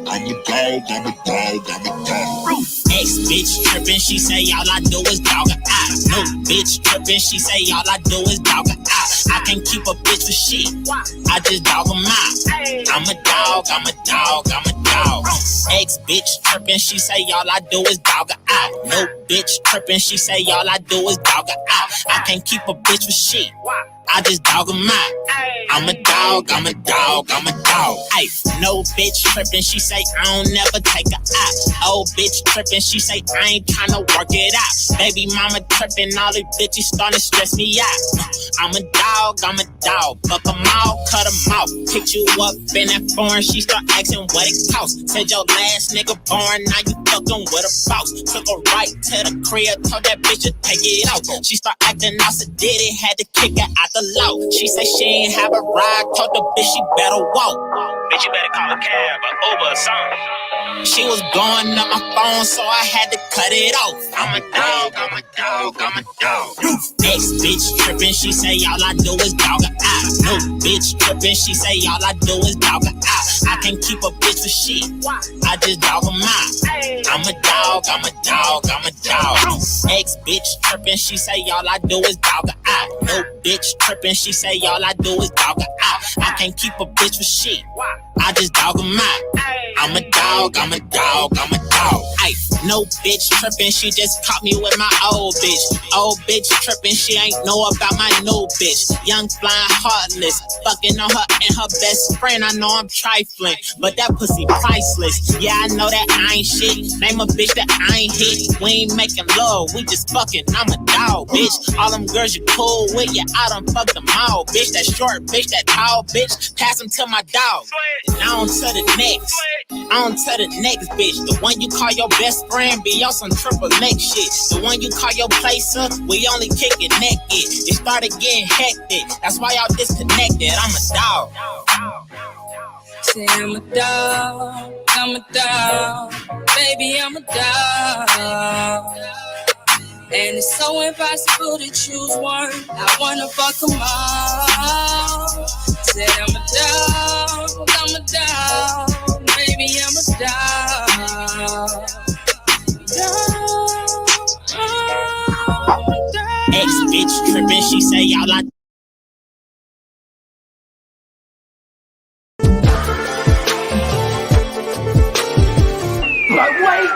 I'm a dog, I'm a dog, I'm a dog. Ex-bitch trippin', she say all I do is dog her out. No bitch trippin', she say all I do is dog her out. I can't keep a bitch for shit, I just dog 'em out. I'm a dog, I'm a dog, I'm a dog. Ex-bitch trippin', she say all I do is dog her out. No bitch trippin', she say all I do is dog her out. I can't keep a bitch for shit, I just dog 'em out. I'm a dog, I'm a dog, I'm a dog. Ay, no bitch trippin', she say I don't never take her out. Old bitch trippin', she say I ain't tryna work it out. Baby mama trippin', all these bitches starting to stress me out. I'm a dog, fuck 'em all, cut 'em off. Picked you up in that foreign, she start asking what it cost. Said your last nigga born, now you fucking with a boss. Took her right to the crib, told that bitch to take it out. She start acting all sedated, had to kick her out the low. She say she ain't have a ride, told the bitch she better walk. Bitch, you better call a cab, or Uber or something. She was blowing up my phone, so I had to cut it off. I'm a dog, I'm a dog, I'm a dog. Next bitch trippin', she say all I do is dog her out. No bitch trippin', she say all I do is dog her out. I can't keep a bitch for shit, I just dog 'em out. I'm a dog, I'm a dog, I'm a dog. Ex bitch trippin', she say all I do is dog her out. No bitch trippin', she say all I do is dog her out. I can't keep a bitch for shit, I just dog 'em out. I'm a dog, I'm a dog, I'm a dog. Ay, no bitch trippin', she just caught me with my old bitch. Old bitch trippin', she ain't know about my new bitch. Young, flying, heartless, fucking on her and her best friend. I know I'm trifling, but that pussy priceless. Yeah, I know that I ain't shit. Name a bitch that I ain't hit. We ain't making love, we just fucking. I'm a dog, bitch. All them girls you cool with, yeah, I done fucked them all, bitch. That short bitch, that tall bitch, pass them to my dog. And on to the next. On to the next bitch. The one you call your best friend be on some triple neck shit. The one you call your placer, we only kick it naked. It started getting hectic, that's why y'all disconnected. I'm a dog. Say I'm a dog, I'm a dog. Baby, I'm a dog. And it's so impossible to choose one. I wanna fuck them all. Said I'm a dog, I'm a dog. Baby, I'm a dog. Ex-bitch trippin', she say all I But wait,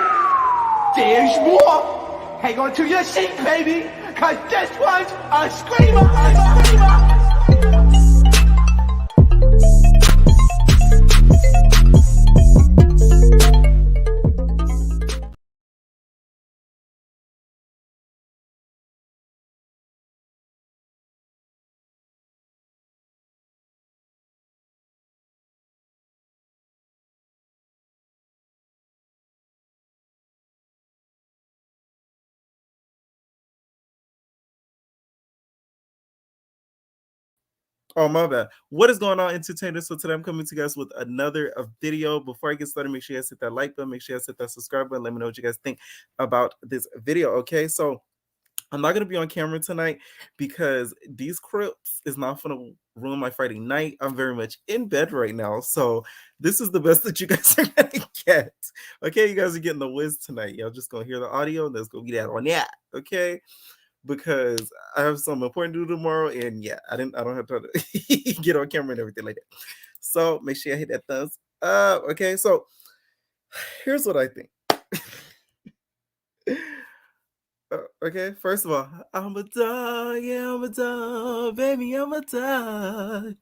there's more. Hang on to your seat, baby, cause this one's a screamer, a screamer. Oh, my bad. What is going on, entertainers? So today I'm coming to you guys with another video. Before I get started, make sure you guys hit that like button, make sure you guys hit that subscribe button. Let me know what you guys think about this video, okay? So I'm not going to be on camera tonight because these clips is not going to ruin my Friday night. I'm very much in bed right now, so this is the best that you guys are going to get. Okay, you guys are getting the whiz tonight. Y'all just going to hear the audio, and let's go get that on that, okay? Because I have something important to do tomorrow, and yeah, I don't have time to get on camera and everything like that. So make sure you hit that thumbs up. Okay, so here's what I think. Okay, first of all, I'm a dog, yeah, I'm a dog, baby, I'm a dog.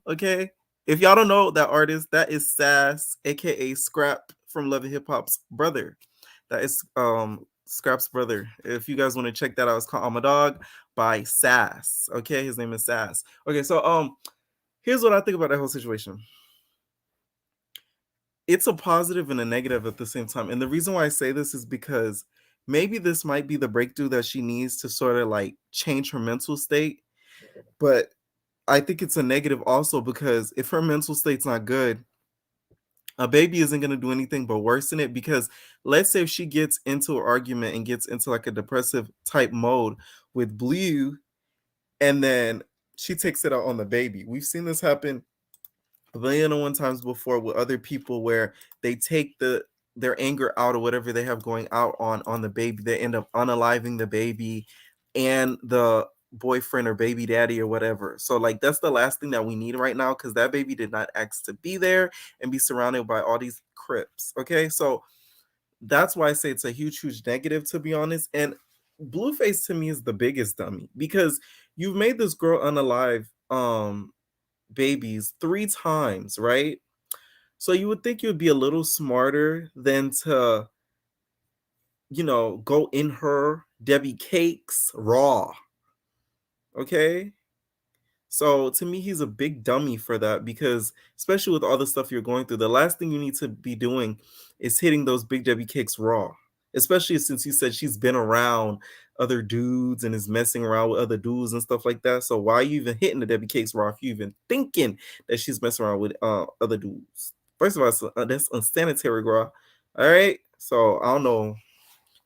Okay, if y'all don't know that artist, that is Sass, aka Scrap from Love and Hip Hop's brother. That is Scrap's brother. If you guys want to check that out, it's called I'm a Dog by Sass. Okay, his name is Sass. Okay, so here's what I think about that whole situation. It's a positive and a negative at the same time. And the reason why I say this is because maybe this might be the breakthrough that she needs to sort of like change her mental state. But I think it's a negative also because if her mental state's not good, a baby isn't going to do anything but worsen it. Because let's say if she gets into an argument and gets into like a depressive type mode with Blue, and then she takes it out on the baby. We've seen this happen a billion and one times before with other people where they take their anger out or whatever they have going out on the baby. They end up unaliving the baby and the boyfriend or baby daddy or whatever. So like that's the last thing that we need right now, because that baby did not ask to be there and be surrounded by all these crips. Okay, so that's why I say it's a huge negative, to be honest. And Blueface to me is the biggest dummy, because you've made this girl unalive babies 3 times, right? So you would think you would be a little smarter than to, go in her Debbie cakes raw. Okay? So to me, he's a big dummy for that, because especially with all the stuff you're going through, the last thing you need to be doing is hitting those big Debbie cakes raw. Especially since you said she's been around other dudes and is messing around with other dudes and stuff like that. So why are you even hitting the Debbie cakes raw if you even thinking that she's messing around with other dudes? First of all, that's unsanitary, girl. All right. So I don't know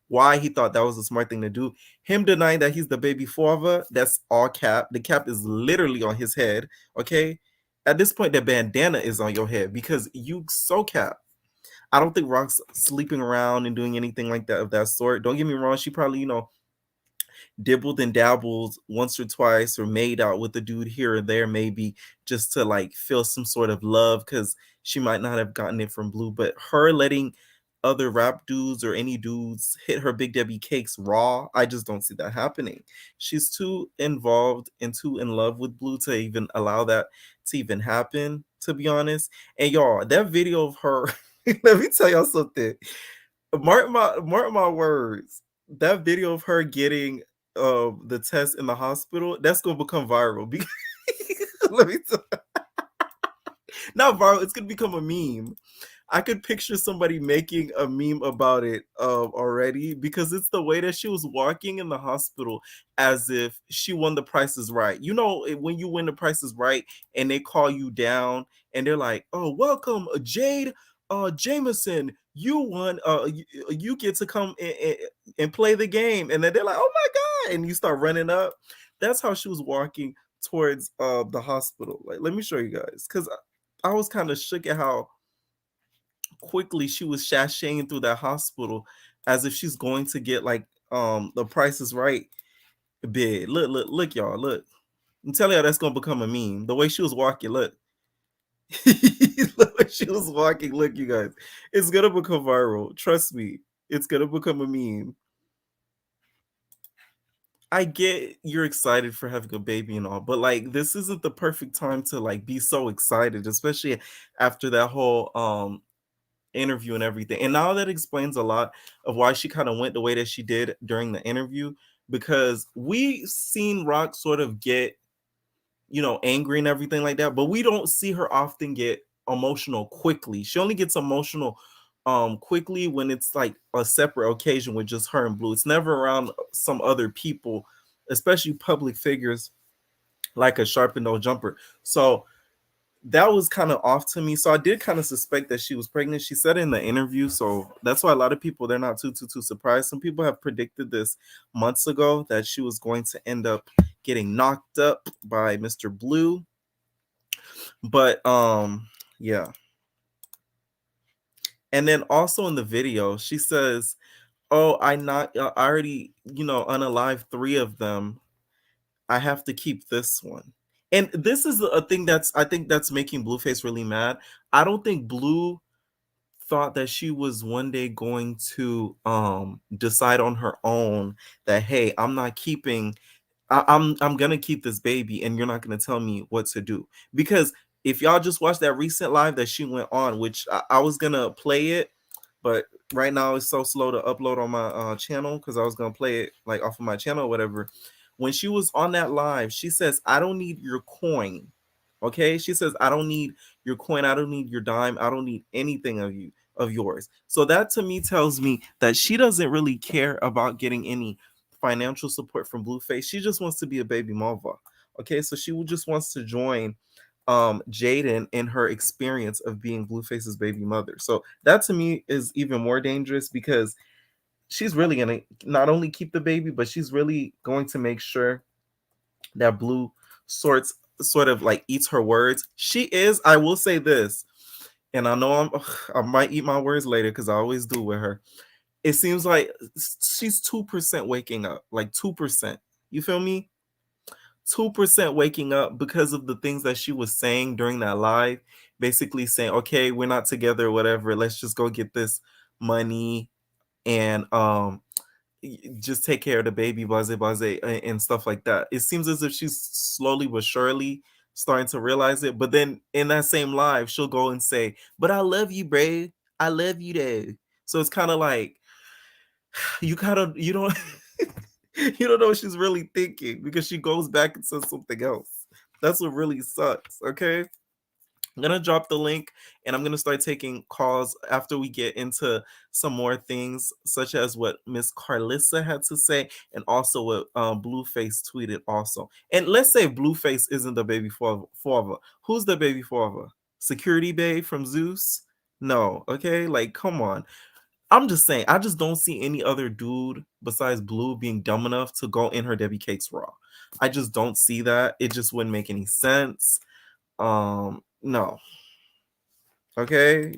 why he thought that was a smart thing to do. Him denying that he's the baby father, that's all cap. The cap is literally on his head. Okay. At this point, the bandana is on your head because you so cap. I don't think Rock's sleeping around and doing anything like that of that sort. Don't get me wrong. She probably, dibbled and dabbled once or twice or made out with the dude here or there, maybe just to like feel some sort of love, because she might not have gotten it from Blue. But her letting other rap dudes or any dudes hit her Big Debbie cakes raw, I just don't see that happening. She's too involved and too in love with Blue to even allow that to even happen, to be honest. And y'all, that video of her, let me tell y'all something. Mark my words. That video of her getting the test in the hospital, that's gonna become viral. Because let me tell not viral, it's gonna become a meme. I could picture somebody making a meme about it already, because it's the way that she was walking in the hospital as if she won the Price is Right. You know, when you win the Price is Right and they call you down and they're like, "Oh, welcome, Jade Jameson. You won. You get to come and play the game." And then they're like, "Oh my God." And you start running up. That's how she was walking towards the hospital. Like, let me show you guys, because I was kind of shook at how quickly she was sashaying through that hospital as if she's going to get like the Price is Right bid. Look, y'all, look. I'm telling y'all that's gonna become a meme. The way she was walking, look. The way she was walking, look, you guys. It's gonna become viral. Trust me. It's gonna become a meme. I get you're excited for having a baby and all, but like this isn't the perfect time to like be so excited, especially after that whole interview and everything. And now that explains a lot of why she kind of went the way that she did during the interview, because we seen Rock sort of get, angry and everything like that, but we don't see her often get emotional quickly. She only gets emotional quickly when it's like a separate occasion with just her and Blue. It's never around some other people, especially public figures like a Sharp and No Jumper. So that was kind of off to me. So I did kind of suspect that she was pregnant. She said in the interview, so that's why a lot of people, they're not too surprised. Some people have predicted this months ago that she was going to end up getting knocked up by Mr. Blue. But yeah. And then also in the video, she says, "Oh, I already, unalive 3 of them. I have to keep this one." And this is a thing I think that's making Blueface really mad. I don't think Blue thought that she was one day going to decide on her own that, hey, I'm not keeping I'm gonna keep this baby and you're not gonna tell me what to do. Because if y'all just watched that recent live that she went on, which I was gonna play it, but right now it's so slow to upload on my channel, because I was gonna play it like off of my channel or whatever. When she was on that live, she says, "I don't need your coin." Okay, she says, "I don't need your coin, I don't need your dime, I don't need anything of yours." So that to me tells me that she doesn't really care about getting any financial support from Blueface. She just wants to be a baby mama. Okay, so she just wants to join Jaden in her experience of being Blueface's baby mother. So that to me is even more dangerous, because she's really gonna not only keep the baby, but she's really going to make sure that Blue sorts sort of like eats her words. She is, I will say this, and I know I might eat my words later because I always do with her. It seems like she's 2% waking up, like 2%. You feel me? 2% waking up because of the things that she was saying during that live, basically saying, okay, we're not together, whatever. Let's just go get this money and just take care of the baby, blase, and stuff like that. It seems as if she's slowly but surely starting to realize it. But then in that same live, she'll go and say, but I love you, Bray. I love you, Dad. So it's kind of like, you don't you don't know what she's really thinking because she goes back and says something else. That's what really sucks. Okay, I'm gonna drop the link and I'm gonna start taking calls after we get into some more things, such as what Miss Carissa had to say, and also what Blueface tweeted also. And let's say Blueface isn't the baby father. Who's the baby father? Security Babe from Zeus? No, okay, like come on. I'm just saying, I just don't see any other dude besides Blue being dumb enough to go in her Debbie Cakes raw. I just don't see that. It just wouldn't make any sense. No. Okay.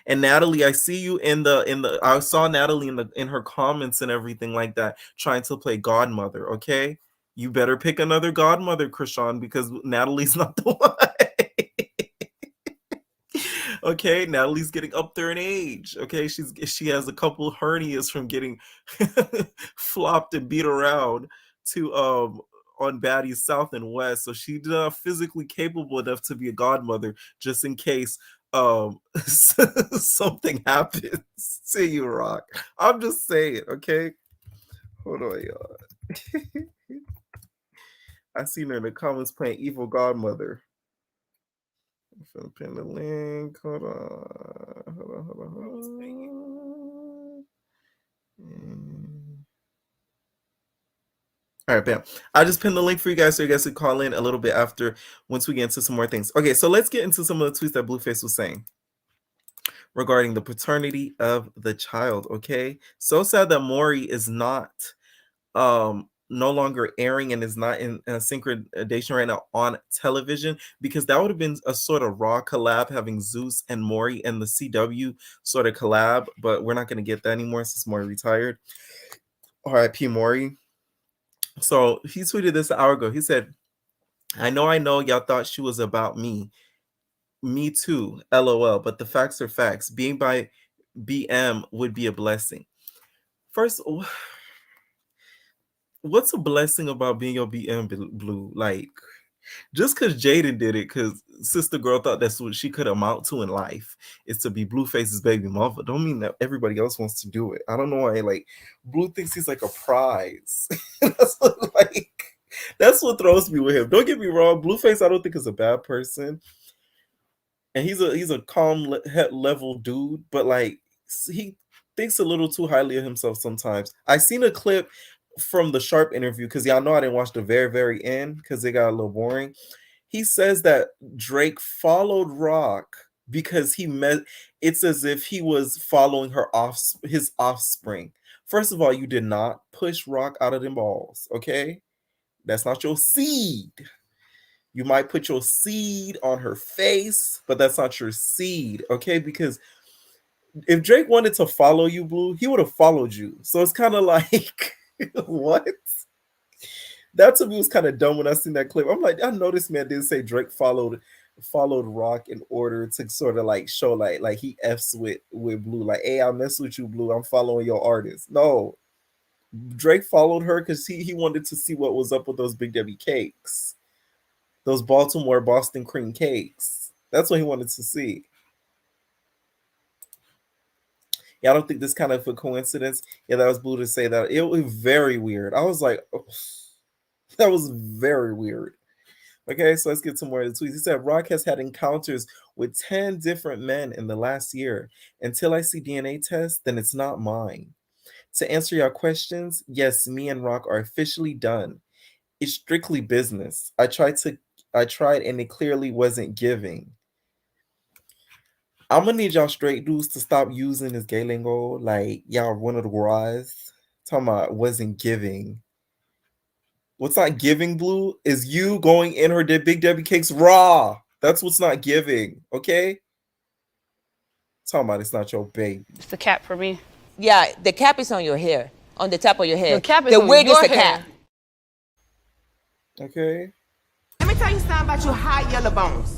And Natalie, I see you in the I saw Natalie in her comments and everything like that, trying to play godmother. Okay. You better pick another godmother, Chrisean, because Natalie's not the one. Okay, Natalie's getting up there in age. Okay, she has a couple hernias from getting flopped and beat around to on Baddies South and West. So she's not physically capable enough to be a godmother, just in case something happens to you, Rock. I'm just saying, okay? Hold on, y'all. I seen her in the comments playing evil godmother. I'm gonna pin the link. Hold on. All right, bam. I just pinned the link for you guys so you guys can call in a little bit after once we get into some more things. Okay, so let's get into some of the tweets that Blueface was saying regarding the paternity of the child. Okay, so sad that Maury is not no longer airing and is not in synchronization right now on television, because that would have been a sort of raw collab, having Zeus and Maury and the CW sort of collab, but we're not going to get that anymore since Maury retired. R.I.P. Maury. So he tweeted this an hour ago. He said, I know y'all thought she was about me. Me too, LOL, but the facts are facts. Being by BM would be a blessing. First, what's a blessing about being your BM, Blue? Like, just because Jaden did it, because Sister Girl thought that's what she could amount to in life, is to be Blueface's baby mother, don't mean that everybody else wants to do it. I don't know why, like, Blue thinks he's like a prize. That's what throws me with him. Don't get me wrong, Blueface I don't think is a bad person, and he's a calm level dude, but like he thinks a little too highly of himself sometimes. I seen a clip from the Sharp interview, because y'all know I didn't watch the very end because it got a little boring. He says that Drake followed Rock because it's as if he was following his offspring. First of all, you did not push Rock out of them balls, okay? That's not your seed. You might put your seed on her face, but that's not your seed, okay? Because if Drake wanted to follow you, Blue, he would have followed you. So it's kind of like, what? That to me was kind of dumb when I seen that clip. I'm like, I know this man didn't say Drake followed Rock in order to sort of like show like he F's with Blue. Like, hey, I mess with you, Blue. I'm following your artist. No. Drake followed her because he wanted to see what was up with those Big Debbie cakes. Those Boston cream cakes. That's what he wanted to see. Yeah, I don't think this kind of a coincidence. Yeah, that was Blue to say that. It was very weird. I was like, oh, that was very weird. Okay, so let's get some more of the tweets. He said, Rock has had encounters with 10 different men in the last year. Until I see DNA tests, then it's not mine. To answer your questions, yes, me and Rock are officially done. It's strictly business. I tried and it clearly wasn't giving. I'm gonna need y'all straight dudes to stop using this gay lingo. Like, y'all one of the guys talking about wasn't giving. What's not giving, Blue, is you going in her Big Debbie cakes raw. That's what's not giving, okay? Talking about it's not your baby. It's the cap for me. Yeah, the cap is on your hair, on the top of your head. The cap is the on wig your is the hair. cap. Okay? Let me tell you something about your high yellow bones.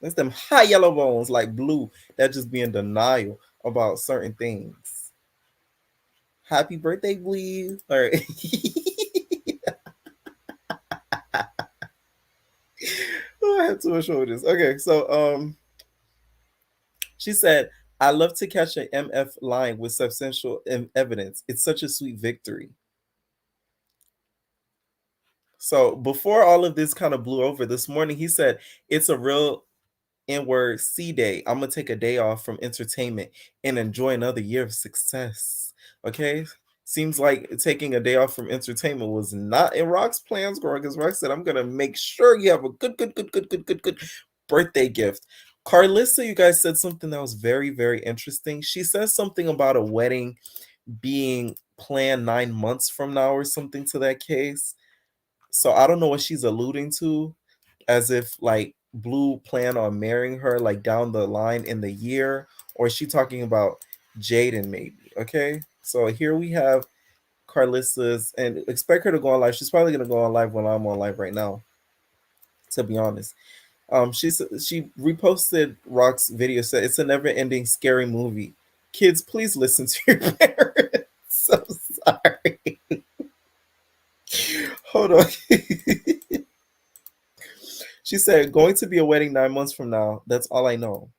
That's them high yellow bones like Blue that just be in denial about certain things. Happy birthday, Blue. All right. Oh, I have too much over this. Okay, so she said, I love to catch an MF line with substantial evidence. It's such a sweet victory. So before all of this kind of blew over this morning, he said, it's a real N-word C day. I'm going to take a day off from entertainment and enjoy another year of success. Okay? Seems like taking a day off from entertainment was not in Rock's plans, girl, because Rock said, I'm going to make sure you have a good birthday gift. Carissa, you guys said something that was very, very interesting. She says something about a wedding being planned 9 months from now or something to that case. So I don't know what she's alluding to, as if like Blue plan on marrying her like down the line in the year, or is she talking about Jaden maybe? Okay, so here we have Carissa's, and expect her to go on live. She's probably gonna go on live when I'm on live right now, to be honest. She reposted Rock's video, said it's a never-ending scary movie. Kids, please listen to your parents. So sorry. Hold on. She said, going to be a wedding 9 months from now. That's all I know.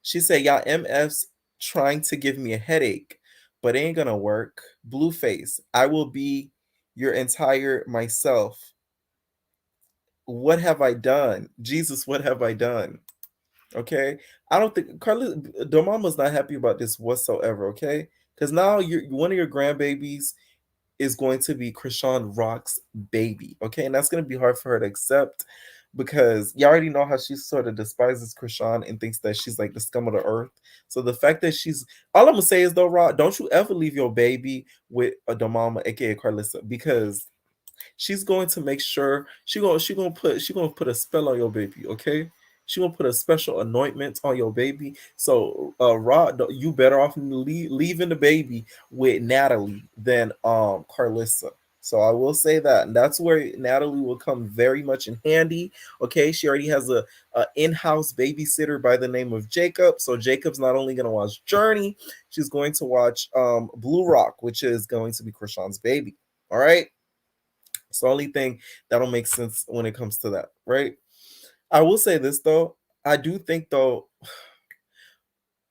She said, y'all MFs trying to give me a headache, but it ain't gonna work. Blueface, I will be your entire myself. What have I done? Jesus, what have I done? Okay. I don't think Carla Domama's not happy about this whatsoever, okay? Because now one of your grandbabies is going to be Chrisean Rock's baby, okay? And that's going to be hard for her to accept because you already know how she sort of despises Chrisean and thinks that she's like the scum of the earth. So the fact that all I'm going to say is though, Rock, don't you ever leave your baby with a Domama, aka Carissa, because she's going to make sure she gonna put a spell on your baby, okay? She gonna put a special anointment on your baby. So, Rod, you better off leaving the baby with Natalie than Carissa. So I will say that, and that's where Natalie will come very much in handy. Okay, she already has a in-house babysitter by the name of Jacob. So Jacob's not only gonna watch Journey, she's going to watch Blue Rock, which is going to be Krishan's baby. All right. It's the only thing that'll make sense when it comes to that, right? I will say this though. I do think though,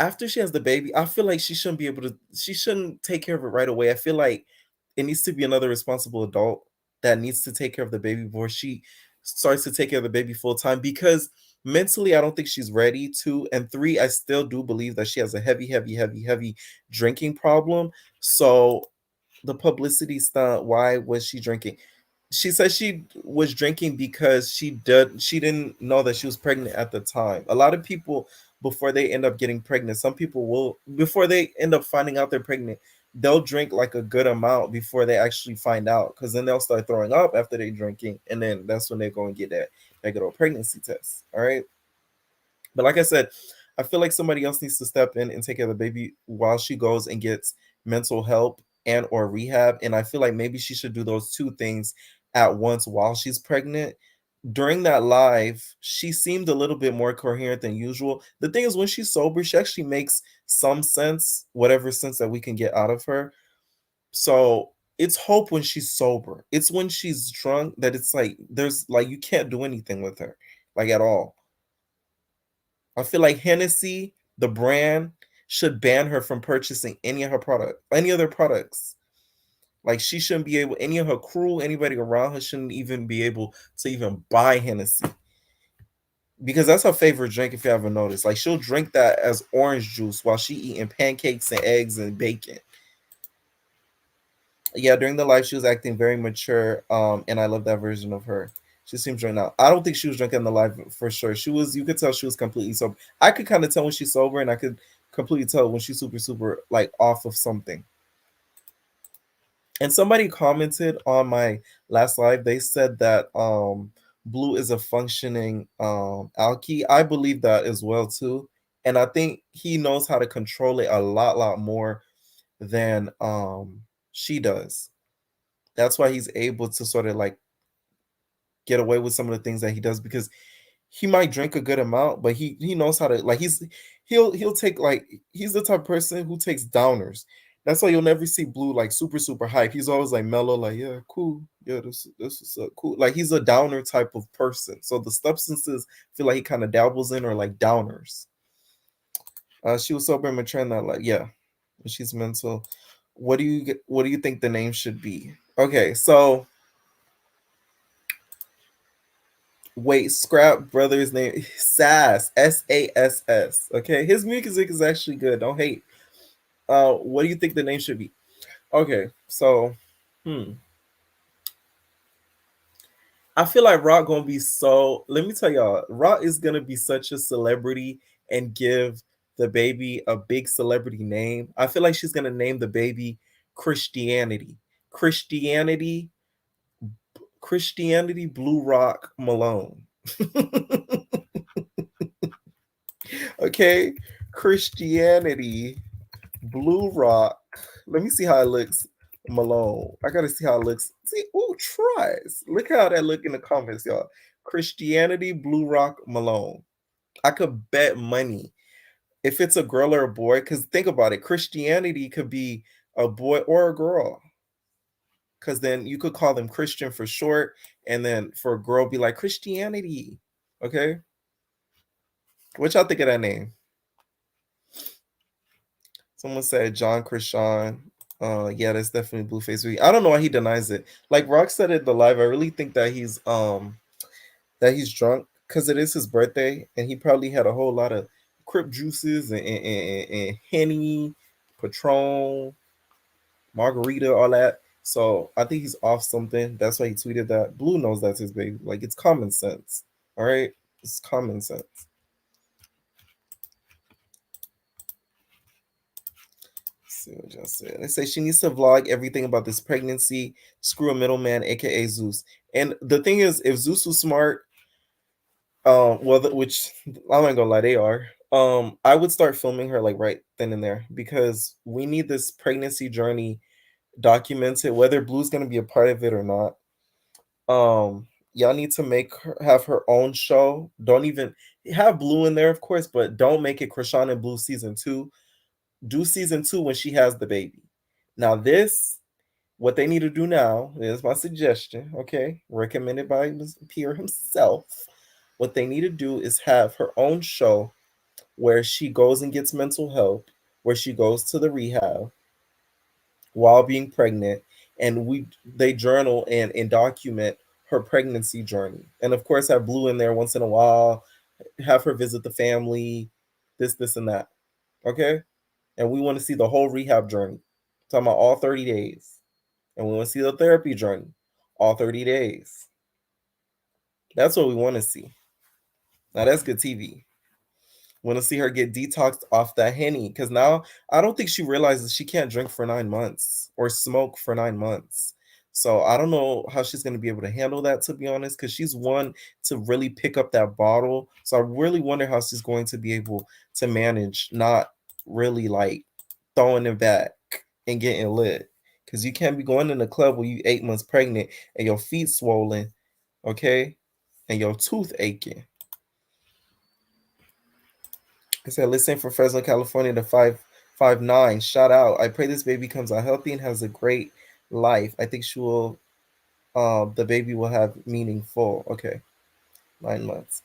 after she has the baby, I feel like she shouldn't take care of it right away. I feel like it needs to be another responsible adult that needs to take care of the baby before she starts to take care of the baby full time, because mentally I don't think she's ready to. And 3, I still do believe that she has a heavy drinking problem. So the publicity stunt, why was she drinking? She said she was drinking because she didn't know that she was pregnant at the time. A lot of people, before they end up getting pregnant, some people will, before they end up finding out they're pregnant, they'll drink like a good amount before they actually find out, because then they'll start throwing up after they drinking, and then that's when they go and get that good old pregnancy test. All right. But like I said, I feel like somebody else needs to step in and take care of the baby while she goes and gets mental help and or rehab. And I feel like maybe she should do those two things at once while she's pregnant. During that live, she seemed a little bit more coherent than usual. The thing is, when she's sober, she actually makes some sense, whatever sense that we can get out of her. So it's hope when she's sober. It's when she's drunk that it's like there's like you can't do anything with her, like at all. I feel like Hennessy, the brand, should ban her from purchasing any of her product, any other products. Like she shouldn't be able, any of her crew, anybody around her shouldn't even be able to even buy Hennessy. Because that's her favorite drink, if you haven't noticed. Like she'll drink that as orange juice while she eating pancakes and eggs and bacon. Yeah, during the live, she was acting very mature, and I love that version of her. She seems drunk now. I don't think she was drunk in the live for sure. You could tell she was completely sober. I could kind of tell when she's sober, and I could completely tell when she's super, super like off of something. And somebody commented on my last live. They said that Blue is a functioning alky. I believe that as well too. And I think he knows how to control it a lot more than she does. That's why he's able to sort of like get away with some of the things that he does, because he might drink a good amount, but he knows how to, like, he'll take, like, he's the type of person who takes downers. That's why you'll never see Blue like super hype. He's always like mellow, like, yeah, cool, yeah, this is cool. Like, he's a downer type of person. So the substances feel like he kind of dabbles in are like downers. She was sober and mature and that, like, yeah, she's mental. What do you think the name should be? Okay, so wait, Scrap Brothers name Sass, SASS. Okay, his music is actually good. Don't hate. What do you think the name should be? Okay, so I feel like Rock gonna be so. Let me tell y'all, Rock is gonna be such a celebrity and give the baby a big celebrity name. I feel like she's gonna name the baby Christianity, Christianity, Christianity Blue Rock Malone. Okay, Christianity Blue Rock. Let me see how it looks. Malone. I gotta see how it looks. See, oh, tries. Look how that look in the comments, y'all. Christianity Blue Rock Malone. I could bet money if it's a girl or a boy, because think about it. Christianity could be a boy or a girl. Because then you could call them Christian for short, and then for a girl, be like Christianity. Okay. What y'all think of that name? Someone said John Chrisean. Yeah, that's definitely Blueface. I don't know why he denies it. Like Rock said in the live, I really think that he's drunk because it is his birthday, and he probably had a whole lot of Crip juices and Henny, Patron, Margarita, all that. So I think he's off something. That's why he tweeted that. Blue knows that's his baby. Like, it's common sense. All right, it's common sense. See what y'all said. They say she needs to vlog everything about this pregnancy. Screw a middleman, aka Zeus. And the thing is, if Zeus was smart, which I'm not gonna lie, they are. I would start filming her like right then and there, because we need this pregnancy journey documented, whether Blue's gonna be a part of it or not. Y'all need to have her own show. Don't even have Blue in there, of course, but don't make it Chrisean and Blue season 2. Do season 2 when she has the baby. Now what they need to do now is my suggestion, okay, recommended by Pierre himself. What they need to do is have her own show where she goes and gets mental help, where she goes to the rehab while being pregnant, and they journal and document her pregnancy journey. And of course, have Blue in there once in a while, have her visit the family, this, and that. Okay? And we want to see the whole rehab journey. Talking about all 30 days. And we want to see the therapy journey. All 30 days. That's what we want to see. Now that's good TV. Want to see her get detoxed off that Henny. Because now I don't think she realizes she can't drink for 9 months or smoke for 9 months. So I don't know how she's going to be able to handle that, to be honest, because she's one to really pick up that bottle. So I really wonder how she's going to be able to manage not really like throwing it back and getting lit. Because you can't be going in the club when you 8 months pregnant and your feet swollen, okay, and your tooth aching. I said, listen from Fresno, California to 559. Shout out. I pray this baby comes out healthy and has a great life. I think the baby will have meaningful. Okay. 9 months.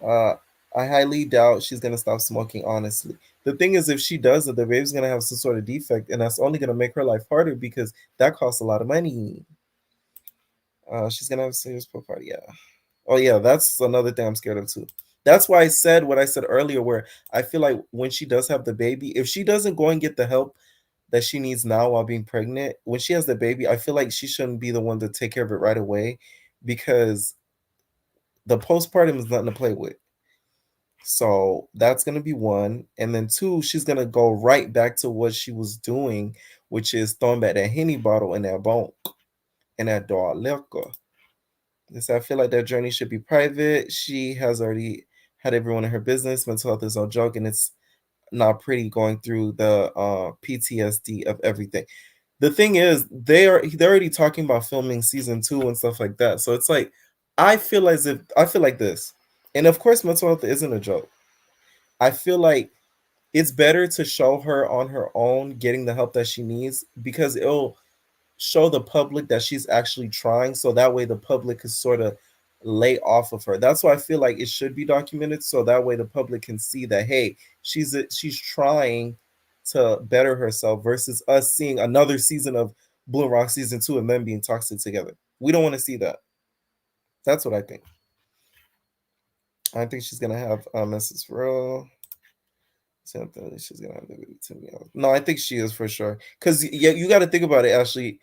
I highly doubt she's going to stop smoking, honestly. The thing is, if she does it, the baby's going to have some sort of defect, and that's only going to make her life harder because that costs a lot of money. She's going to have a serious pool party. Yeah. Oh, yeah. That's another thing I'm scared of, too. That's why I said what I said earlier, where I feel like when she does have the baby, if she doesn't go and get the help that she needs now while being pregnant, when she has the baby, I feel like she shouldn't be the one to take care of it right away, because the postpartum is nothing to play with. So that's going to be one. And then 2, she's going to go right back to what she was doing which is throwing back that Henny bottle in that bunk and that dog liquor. So I feel like that journey should be private. She has already had everyone in her business. Mental health is no joke, and it's not pretty going through the PTSD of everything. The thing is, they're already talking about filming season 2 and stuff like that. So it's like I feel like this, and of course, mental health isn't a joke. I feel like it's better to show her on her own getting the help that she needs because it'll show the public that she's actually trying, so that way the public can sort of lay off of her. That's why I feel like it should be documented, so that way the public can see that hey, she's trying to better herself versus us seeing another season of Blue Rock season 2 and them being toxic together. We don't want to see that. That's what I think. I think she's gonna have Mrs. Real. She's gonna have the baby to me. No, I think she is for sure. Cause yeah, you got to think about it, Ashley.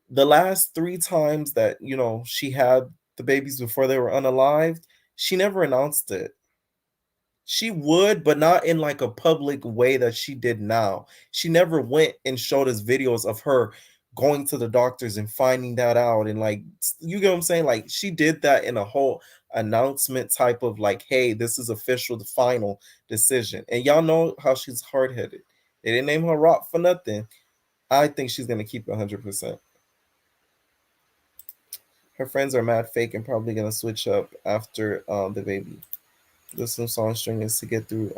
The last 3 times that she had the babies before they were unalived, she never announced it. She would, but not in like a public way that she did now. She never went and showed us videos of her going to the doctors and finding that out, and like, you get what I'm saying? Like, she did that in a whole announcement type of like, hey, this is official, the final decision. And y'all know how she's hard-headed. They didn't name her Rock for nothing. I think she's gonna keep it 100%. Her friends are mad fake and probably gonna switch up after the baby. There's some song stringers to get through.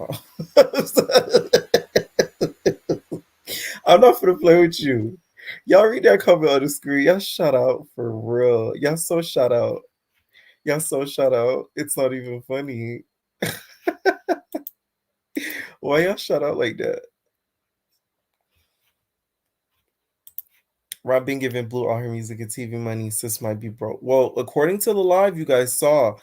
I'm not gonna play with you. Y'all read that comment on the screen. Y'all shout out for real. Y'all so shout out. Y'all so shout out. It's not even funny. Why y'all shout out like that? Rob been giving Blue all her music and TV money. Sis might be broke. Well, according to the live you guys saw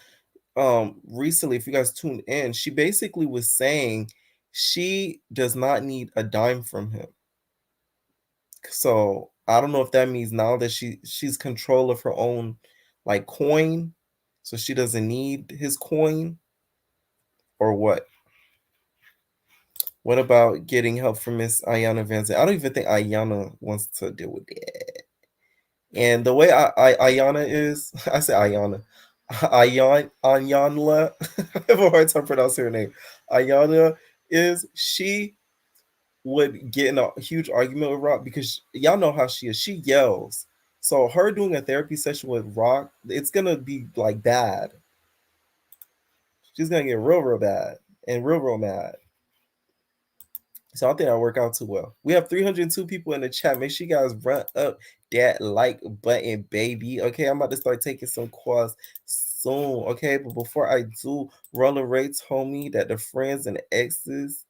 recently, if you guys tuned in, she basically was saying she does not need a dime from him. So I don't know if that means now that she's control of her own like coin, so she doesn't need his coin, or what. What about getting help from Miss Ayana Van Zandt? I don't even think Ayana wants to deal with that. And the way Ayana is, I say Ayana, Ayanla, I have a hard time pronouncing her name. Ayana is, she would get in a huge argument with Rock because y'all know how she is. She yells. So her doing a therapy session with Rock, it's gonna be like bad. She's gonna get real, real bad and real, real mad. So I think that'll work out too well. We have 302 people in the chat. Make sure you guys run up that like button, baby. Okay, I'm about to start taking some calls soon. Okay, but before I do, Roller Ray told me that the friends and the exes,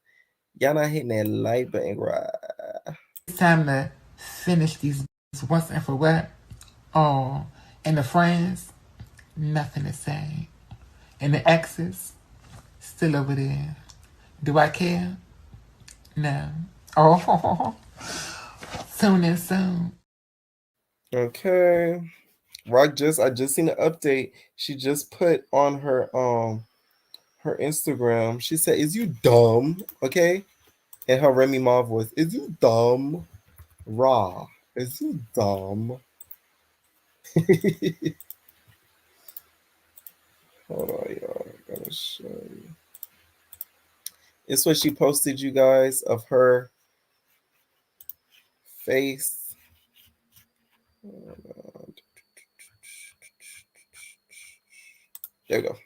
y'all not hitting that like button, right? It's time to finish these once and for what. Oh, and the friends, nothing to say. And the exes, still over there. Do I care? No. Oh, soon and soon. Okay. Rock I just seen an update. She just put on her Instagram. She said, "Is you dumb?" Okay, and her Remy Ma voice, "Is you dumb?" Raw, is you dumb? Hold on, y'all. I gotta show you. It's what she posted, you guys, of her face. There you go.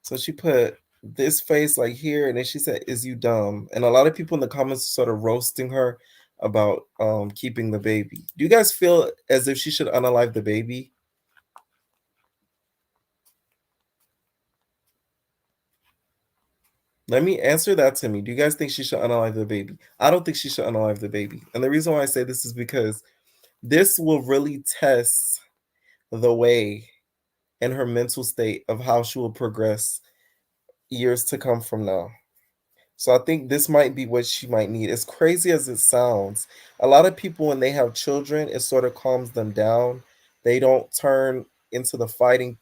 So she put this face like here, and then she said, "Is you dumb?" And a lot of people in the comments sort of roasting her about keeping the baby. Do you guys feel as if she should unalive the baby? Let me answer that to me. Do you guys think she should unalive the baby? I don't think she should unalive the baby. And the reason why I say this is because this will really test the way and her mental state of how she will progress years to come from now. So I think this might be what she might need. As crazy as it sounds, a lot of people, when they have children, it sort of calms them down. They don't turn into the fighting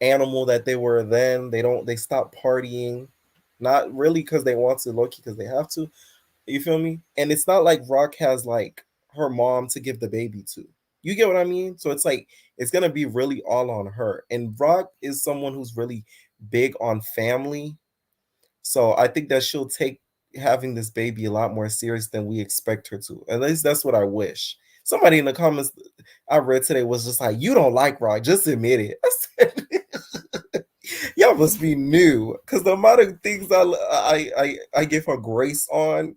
animal that they were then. They stop partying, not really because they want to, low-key because they have to. You feel me? And it's not like Rock has like her mom to give the baby to. You get what I mean? So it's like it's gonna be really all on her. And Rock is someone who's really big on family. So I think that she'll take having this baby a lot more serious than we expect her to. At least that's what I wish. Somebody in the comments I read today was just like, "You don't like Rock, just admit it." I said, y'all must be new, because the amount of things I give her grace on,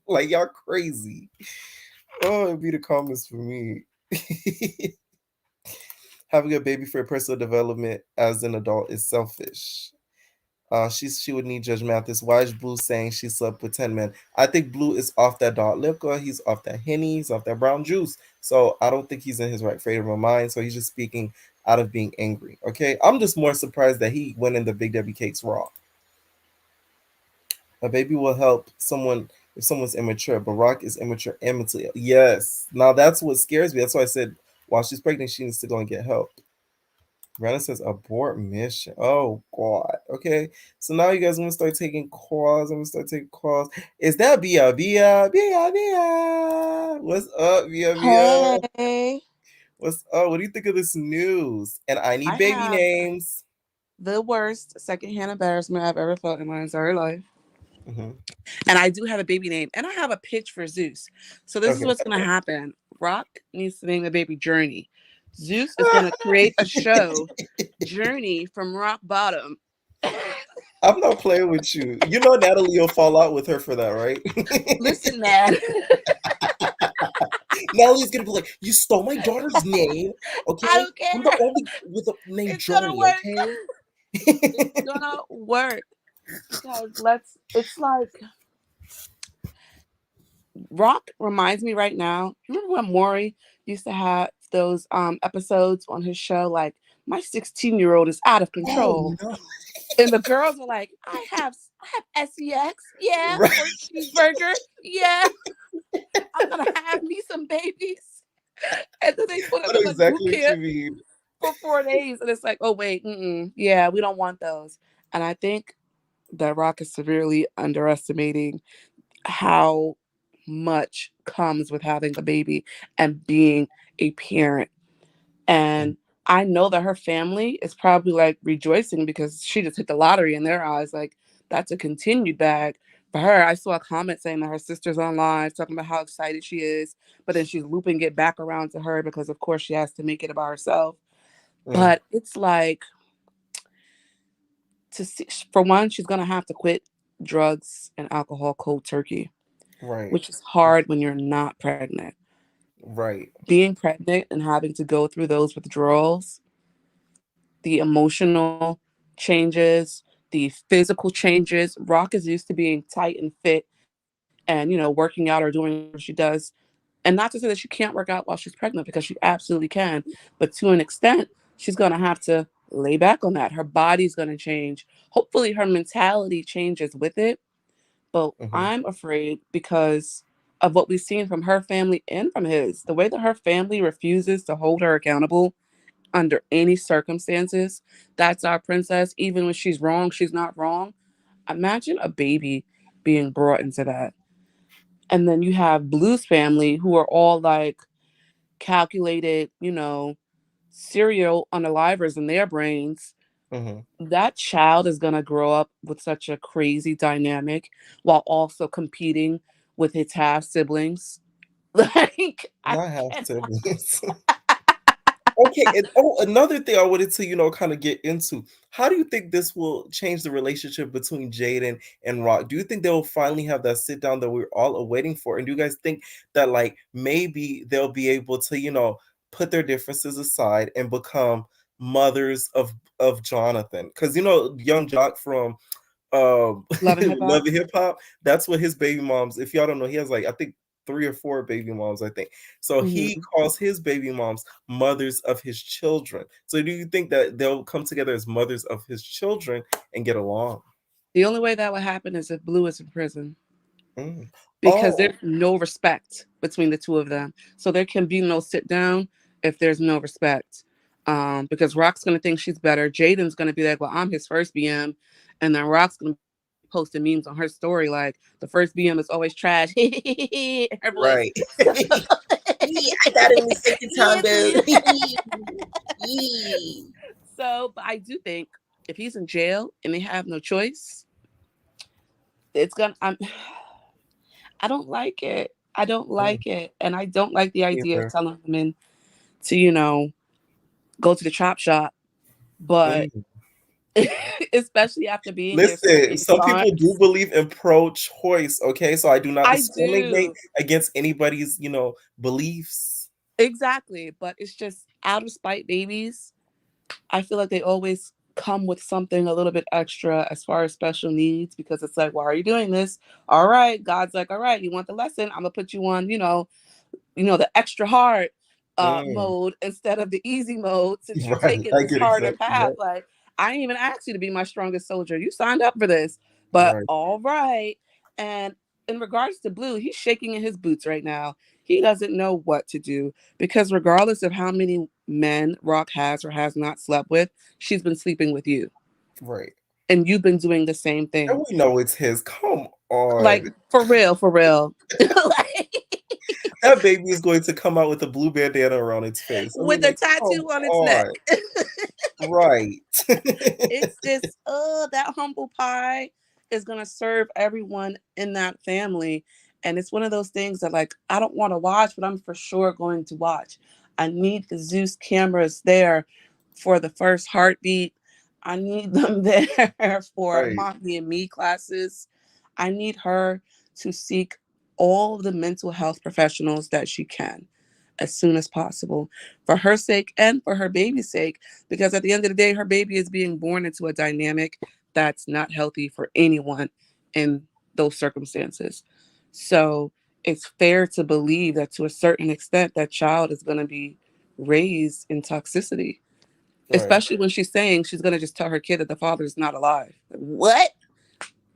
like y'all crazy. Oh, it'd be the comments for me. Having a baby for personal development as an adult is selfish. She would need Judge Mathis. Why is Blue saying she slept with 10 men? I think Blue is off that dark liquor. He's off that Henny. He's off that brown juice. So I don't think he's in his right frame of mind. So he's just speaking out of being angry. Okay. I'm just more surprised that he went in the Big Debbie Cakes raw. A baby will help someone if someone's immature, but Rock is immature and mentally ill. Yes. Now that's what scares me. That's why I said while she's pregnant, she needs to go and get help. Brandon says abort mission. Oh God. Okay. So now you guys want to start taking calls. I'm gonna start taking calls. Is that Bia Bia Bia Bia? What's up, Bia Bia? Hey, What's up? What do you think of this news? And I need I baby have names. the worst secondhand embarrassment I've ever felt in my entire life. Mm-hmm. And I do have a baby name, and I have a pitch for Zeus. So this is Okay. what's going to happen. Rock needs to name the baby Journey. Zeus is going to create a show, Journey from Rock Bottom. I'm not playing with you. You know Natalie will fall out with her for that, right? Listen, man. Natalie's gonna be like, "You stole my daughter's name, okay? I don't I'm the care. only with a name It's going to Journey, work. okay?" It's going to work. Because it's like, Rock reminds me right now. Remember when Maury used to have those episodes on his show, like my 16-year-old is out of Oh control, no! and the girls were like, I have sex, yeah, Right? or cheeseburger, yeah, I'm gonna have me some babies, and then they put I them know in like boot exactly what you camp mean. for 4 days, and it's like, oh wait, yeah, we don't want those, and I think that Rock is severely underestimating how much comes with having a baby and being a parent. And I know that her family is probably like rejoicing because she just hit the lottery in their eyes. Like, that's a continued bag for her. I saw a comment saying that her sister's on live talking about how excited she is, but then she's looping it back around to her because, of course, she has to make it about herself. Mm, But it's like, to see, for one, she's going to have to quit drugs and alcohol cold turkey, right, which is hard when you're not pregnant. right. Being pregnant and having to go through those withdrawals, the emotional changes, the physical changes. Rock is used to being tight and fit and, working out or doing whatever she does. And not to say that she can't work out while she's pregnant, because she absolutely can. But to an extent, she's going to have to lay back on that. Her body's going to change. Hopefully, her mentality changes with it. But Mm-hmm. I'm afraid because of what we've seen from her family and from his. The way that her family refuses to hold her accountable under any circumstances. That's our princess. Even when she's wrong, she's not wrong. Imagine a baby being brought into that. And then you have Blue's family, who are all like calculated, serial unalivers in their brains. Mm-hmm. That child is going to grow up with such a crazy dynamic while also competing with its half siblings. Like, I Not have can't. siblings. Okay, and another thing I wanted to, kind of get into. How do you think this will change the relationship between Jaden and Rock? Do you think they'll finally have that sit down that we're all awaiting for? And do you guys think that like maybe they'll be able to, put their differences aside and become mothers of Jonathan? Because young Jock from Love and hip hop. Love and Hip Hop, that's what his baby moms, if y'all don't know, he has like I think 3 or 4 baby moms, I think. So he Mhm. calls his baby moms mothers of his children. So do you think that they'll come together as mothers of his children and get along? The only way that would happen is if Blue is in prison, Mm. because Oh, there's no respect between the two of them. So there can be no sit down if there's no respect. Because Rock's gonna think she's better. Jaden's gonna be like, "Well, I'm his first BM," and then Rock's gonna be like, posting memes on her story like the first BM is always trash. Her voice. Right. Yeah, I got it in the second time, though. Yeah. So, but I do think if he's in jail and they have no choice, it's gonna. I don't like it. I don't like it, and I don't like the idea of Either. telling women to go to the chop shop, but Mm. especially after being there so Listen, many some people do times. believe in pro-choice, okay? So I do not I discriminate do. against anybody's, beliefs. Exactly, but it's just out of spite babies. I feel like they always come with something a little bit extra as far as special needs because it's like, why are you doing this? All right, God's like, all right, you want the lesson? I'm gonna put you on, the extra hard Mm. mode instead of the easy mode since you're Right. taking I this get harder exactly path. that. Like, I didn't even ask you to be my strongest soldier. You signed up for this, but Right. all right. And in regards to Blue, he's shaking in his boots right now. He doesn't know what to do because regardless of how many men Rock has or has not slept with, she's been sleeping with you. Right. And you've been doing the same And thing. we know it's his. Come Like, on. for real, for real. Like, That baby is going to come out with a blue bandana around its face. I mean, with a like, come tattoo on its neck. on. Right. It's just, that humble pie is going to serve everyone in that family. And it's one of those things that, like, I don't want to watch, but I'm for sure going to watch. I need the Zeus cameras there for the first heartbeat. I need them there for Right. Mommy and Me classes. I need her to seek all the mental health professionals that she can as soon as possible for her sake and for her baby's sake, because at the end of the day, her baby is being born into a dynamic that's not healthy for anyone in those circumstances. So it's fair to believe that to a certain extent that child is going to be raised in toxicity, Right. especially when she's saying she's going to just tell her kid that the father is not alive. What?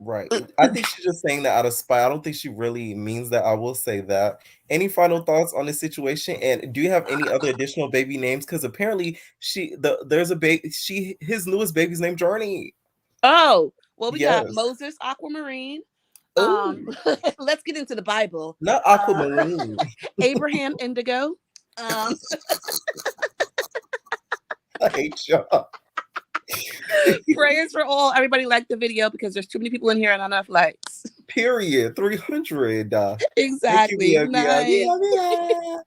Right. I think she's just saying that out of spite. I don't think she really means that. I will say that. Any final thoughts on the situation? And do you have any other additional baby names? Because apparently there's a baby. His newest baby's named Journey. Oh, well, we got Yes. Moses Aquamarine. Oh, Let's get into the Bible. not Uh, Aquamarine. Abraham Indigo. Um, I hate y'all. prayers for all. Everybody liked the video because there's too many people in here and not enough likes. Period. 300. Thank you, Exactly. Bia, Bia, Nice. Bia, Bia.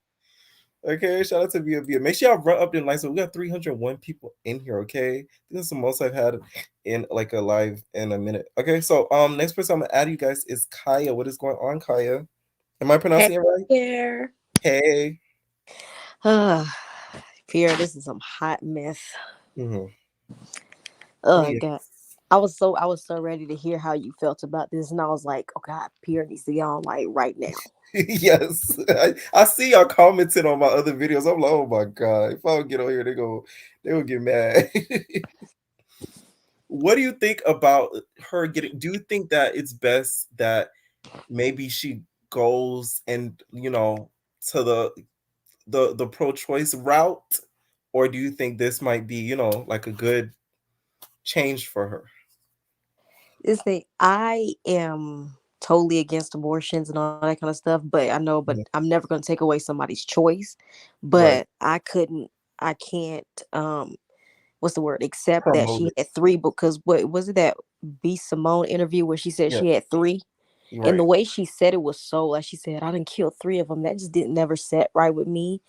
Okay, shout out to Bia Bia. Make sure y'all run up them likes. So we got 301 people in here. Okay, this is the most I've had in like a live in a minute. Okay, so next person I'm gonna add you guys is Kaya. What is going on, Kaya? Am I Hey pronouncing it right? there. Hey. Pierre, this is some hot mess. Mm-hmm. Oh Oh yeah. God. I was so ready to hear how you felt about this. And I was like, oh God, Pierre needs to get on like right now. Yes, I see y'all commenting on my other videos. I'm like, oh my god, if I don't get on here, they will get mad. What do you think about her getting? Do you think that it's best that maybe she goes and to the pro-choice route, or do you think this might be like a good change for her? This thing, I am totally against abortions and all that kind of stuff, but I know, but Mhm. I'm never gonna take away somebody's choice. Right, But I can't what's the word, accept that promote she it. had three because what was it that B Simone interview where she said Yeah, she had three? And the right. way she said it was so, like she said, I didn't kill three of them. That just didn't never set right with me.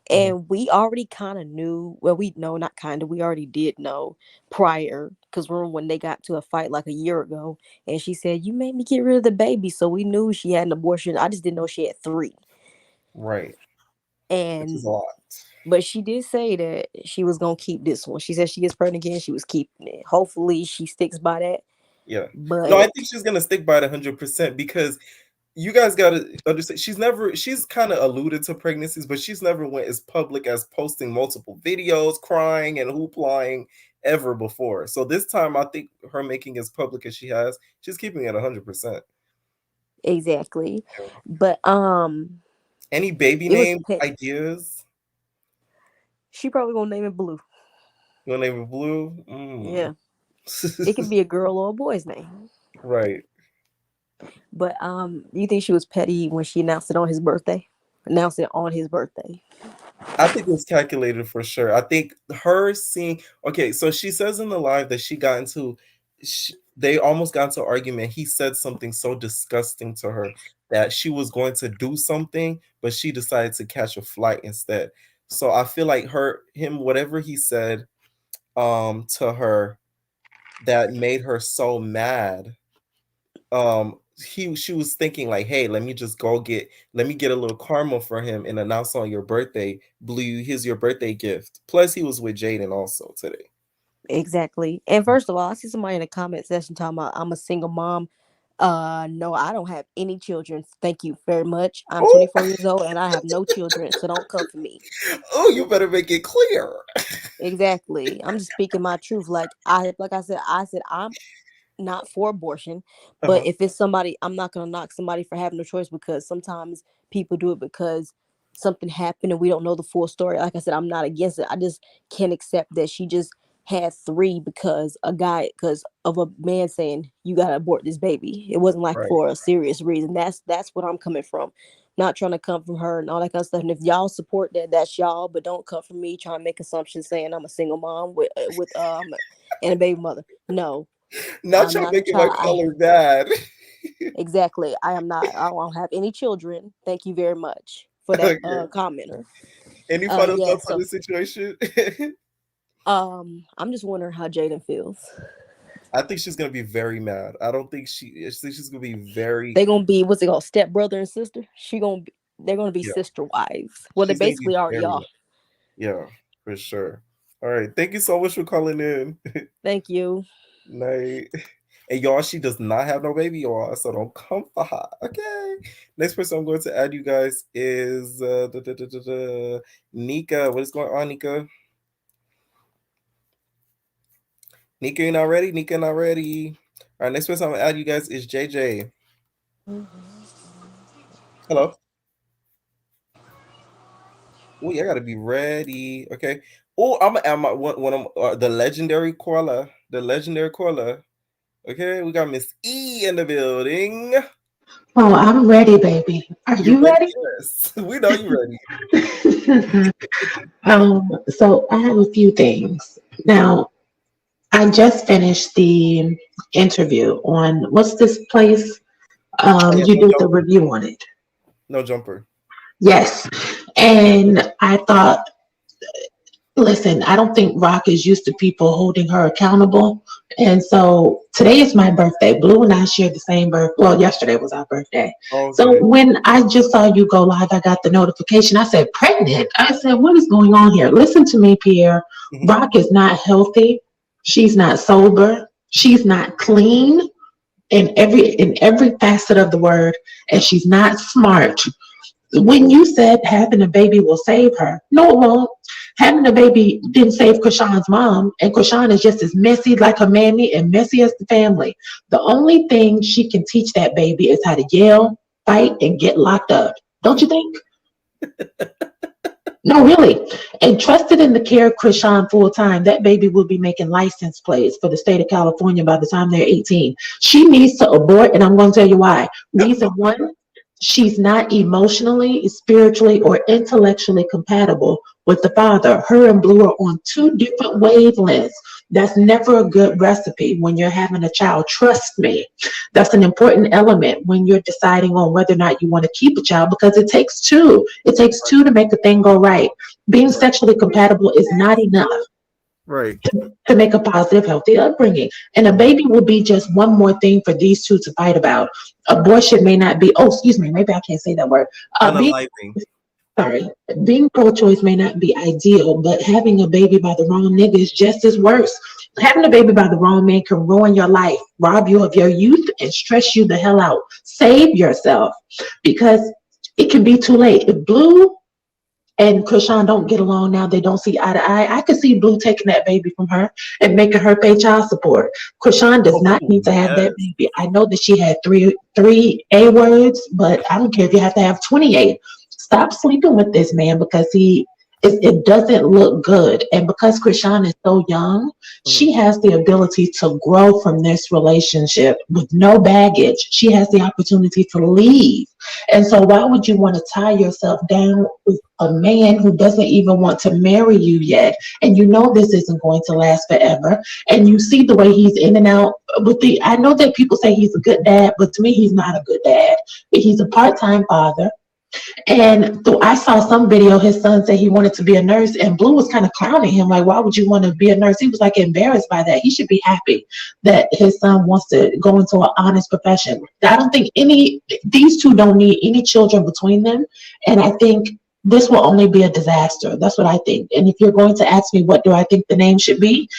Mhm. And we already kind of knew, well, we know, not kind of, we already did know prior. Because remember when they got to a fight like a year ago, and she said, you made me get rid of the baby. So we knew she had an abortion. I just didn't know she had three. Right, which is And, a lot. but she did say that she was going to keep this one. She said she gets pregnant again. She was keeping it. Hopefully she sticks by that. Yeah. No, I But think she's gonna stick by it 100% because you guys gotta understand she's kind of alluded to pregnancies, but she's never went as public as posting multiple videos, crying and hooplying ever before. So this time I think her making as public as she has, she's keeping it 100%. exactly. But Any baby it was name ideas? she probably gonna name it Blue. You wanna name it Blue? Yeah. It could be a girl or a boy's name. Right. But you think she was petty when she announced it on his birthday? Announced it on his birthday. I think it was calculated for sure. I think her seeing, okay, so she says in the live that they almost got into an argument. He said something so disgusting to her that she was going to do something, but she decided to catch a flight instead. So I feel like whatever he said to her that made her so mad, she was thinking like, hey, let me get a little karma for him and announce on your birthday, Blue, here's your birthday gift. Plus he was with Jaden also today. Exactly. And first of all, I see somebody in the comment section talking about I'm a single mom. No, I don't have any children. Thank you very much. I'm 24 years old and I have no children, so don't come for me. Oh, you better make it clear. Exactly. I'm just speaking my truth. Like I said I'm not for abortion, but Uh-huh. if it's somebody, I'm not gonna knock somebody for having a choice, because sometimes people do it because something happened and we don't know the full story. Like I said, I'm not against it. I just can't accept that she just had three because of a man saying you gotta abort this baby. It wasn't like Right. for a serious reason. That's what I'm coming from. Not trying to come from her and all that kind of stuff. And if y'all support that, that's y'all. But don't come from me trying to make assumptions saying I'm a single mom with and a baby mother. No, Not I'm y'all not making my child. color bad. Exactly. I am not. I don't have any children. Thank you very much for that Okay. commenter. Any final Yeah. thoughts on So the situation? I'm just wondering how Jaden feels. I think she's gonna be very mad. I think she's gonna be very, They gonna be what's it called, step brother and sister. They're gonna be yeah. sister wives. Well, they She's gonna be basically are, very y'all. mad. Yeah, for sure. All right. Thank you so much for calling in. Thank you. Night. And y'all, she does not have no baby, y'all, so don't come for her. Okay. Next person I'm going to add you guys is Nika. What is going on, Nika? Nika, you not ready? Nika, not ready. All right, next person I'm gonna add you guys is JJ. Hello. Oh, yeah, I gotta be ready. Okay. Oh, I'm gonna add one of the legendary caller. The legendary caller. Okay, we got Miss E in the building. Oh, I'm ready, baby. Are You you ready? ready? Yes, we know you ready. So I have a few things. Now, I just finished the interview on what's this place? Oh yeah, You no did the jumper. review on it. No jumper. Yes. And I thought, listen, I don't think Rock is used to people holding her accountable. And so today is my birthday. Blue and I shared the same birth. Well, yesterday was our birthday. So Okay. when I just saw you go live, I got the notification. I said, pregnant. I said, what is going on here? Listen to me, Pierre. Mhm. Rock is not healthy. She's not sober. She's not clean in every facet of the word. And she's not smart. When you said having a baby will save her, no, it won't. Having a baby didn't save Krishan's mom, and Krishan is just as messy like her mammy and messy as the family. The only thing she can teach that baby is how to yell, fight, and get locked up. Don't you think? No, really. And trusted in the care of Krishan full time, that baby will be making license plates for the state of California by the time they're 18. She needs to abort, and I'm going to tell you why. Reason one, she's not emotionally, spiritually, or intellectually compatible with the father. Her and Blue are on two different wavelengths. That's never a good recipe when you're having a child. Trust me. That's an important element when you're deciding on whether or not you want to keep a child, because it takes two. It takes two to make a thing go right. Being sexually compatible is not enough Right. to make a positive, healthy upbringing. And a baby will be just one more thing for these two to fight about. Abortion may not be, oh, excuse me, maybe I can't say that word. Being Unaliving. sorry, being pro-choice may not be ideal, but having a baby by the wrong nigga is just as worse. Having a baby by the wrong man can ruin your life, rob you of your youth, and stress you the hell out. Save yourself, because it can be too late. If Blue and Krishan don't get along now, they don't see eye to eye, I could see Blue taking that baby from her and making her pay child support. Krishan does not Oh need to have that yes. baby. I know that she had three A words, but I don't care if you have to have 28. Stop sleeping with this man, because it doesn't look good. And because Chrisean is so young, she has the ability to grow from this relationship with no baggage. She has the opportunity to leave. And so why would you want to tie yourself down with a man who doesn't even want to marry you yet? And you know this isn't going to last forever. And you see the way he's in and out with I know that people say he's a good dad, but to me, he's not a good dad. But he's a part-time father. And so I saw some video, his son said he wanted to be a nurse, and Blue was kind of clowning him, like, why would you want to be a nurse? He was like embarrassed by that. He should be happy that his son wants to go into an honest profession. I don't think these two don't need any children between them. And I think this will only be a disaster. That's what I think. And if you're going to ask me, what do I think the name should be?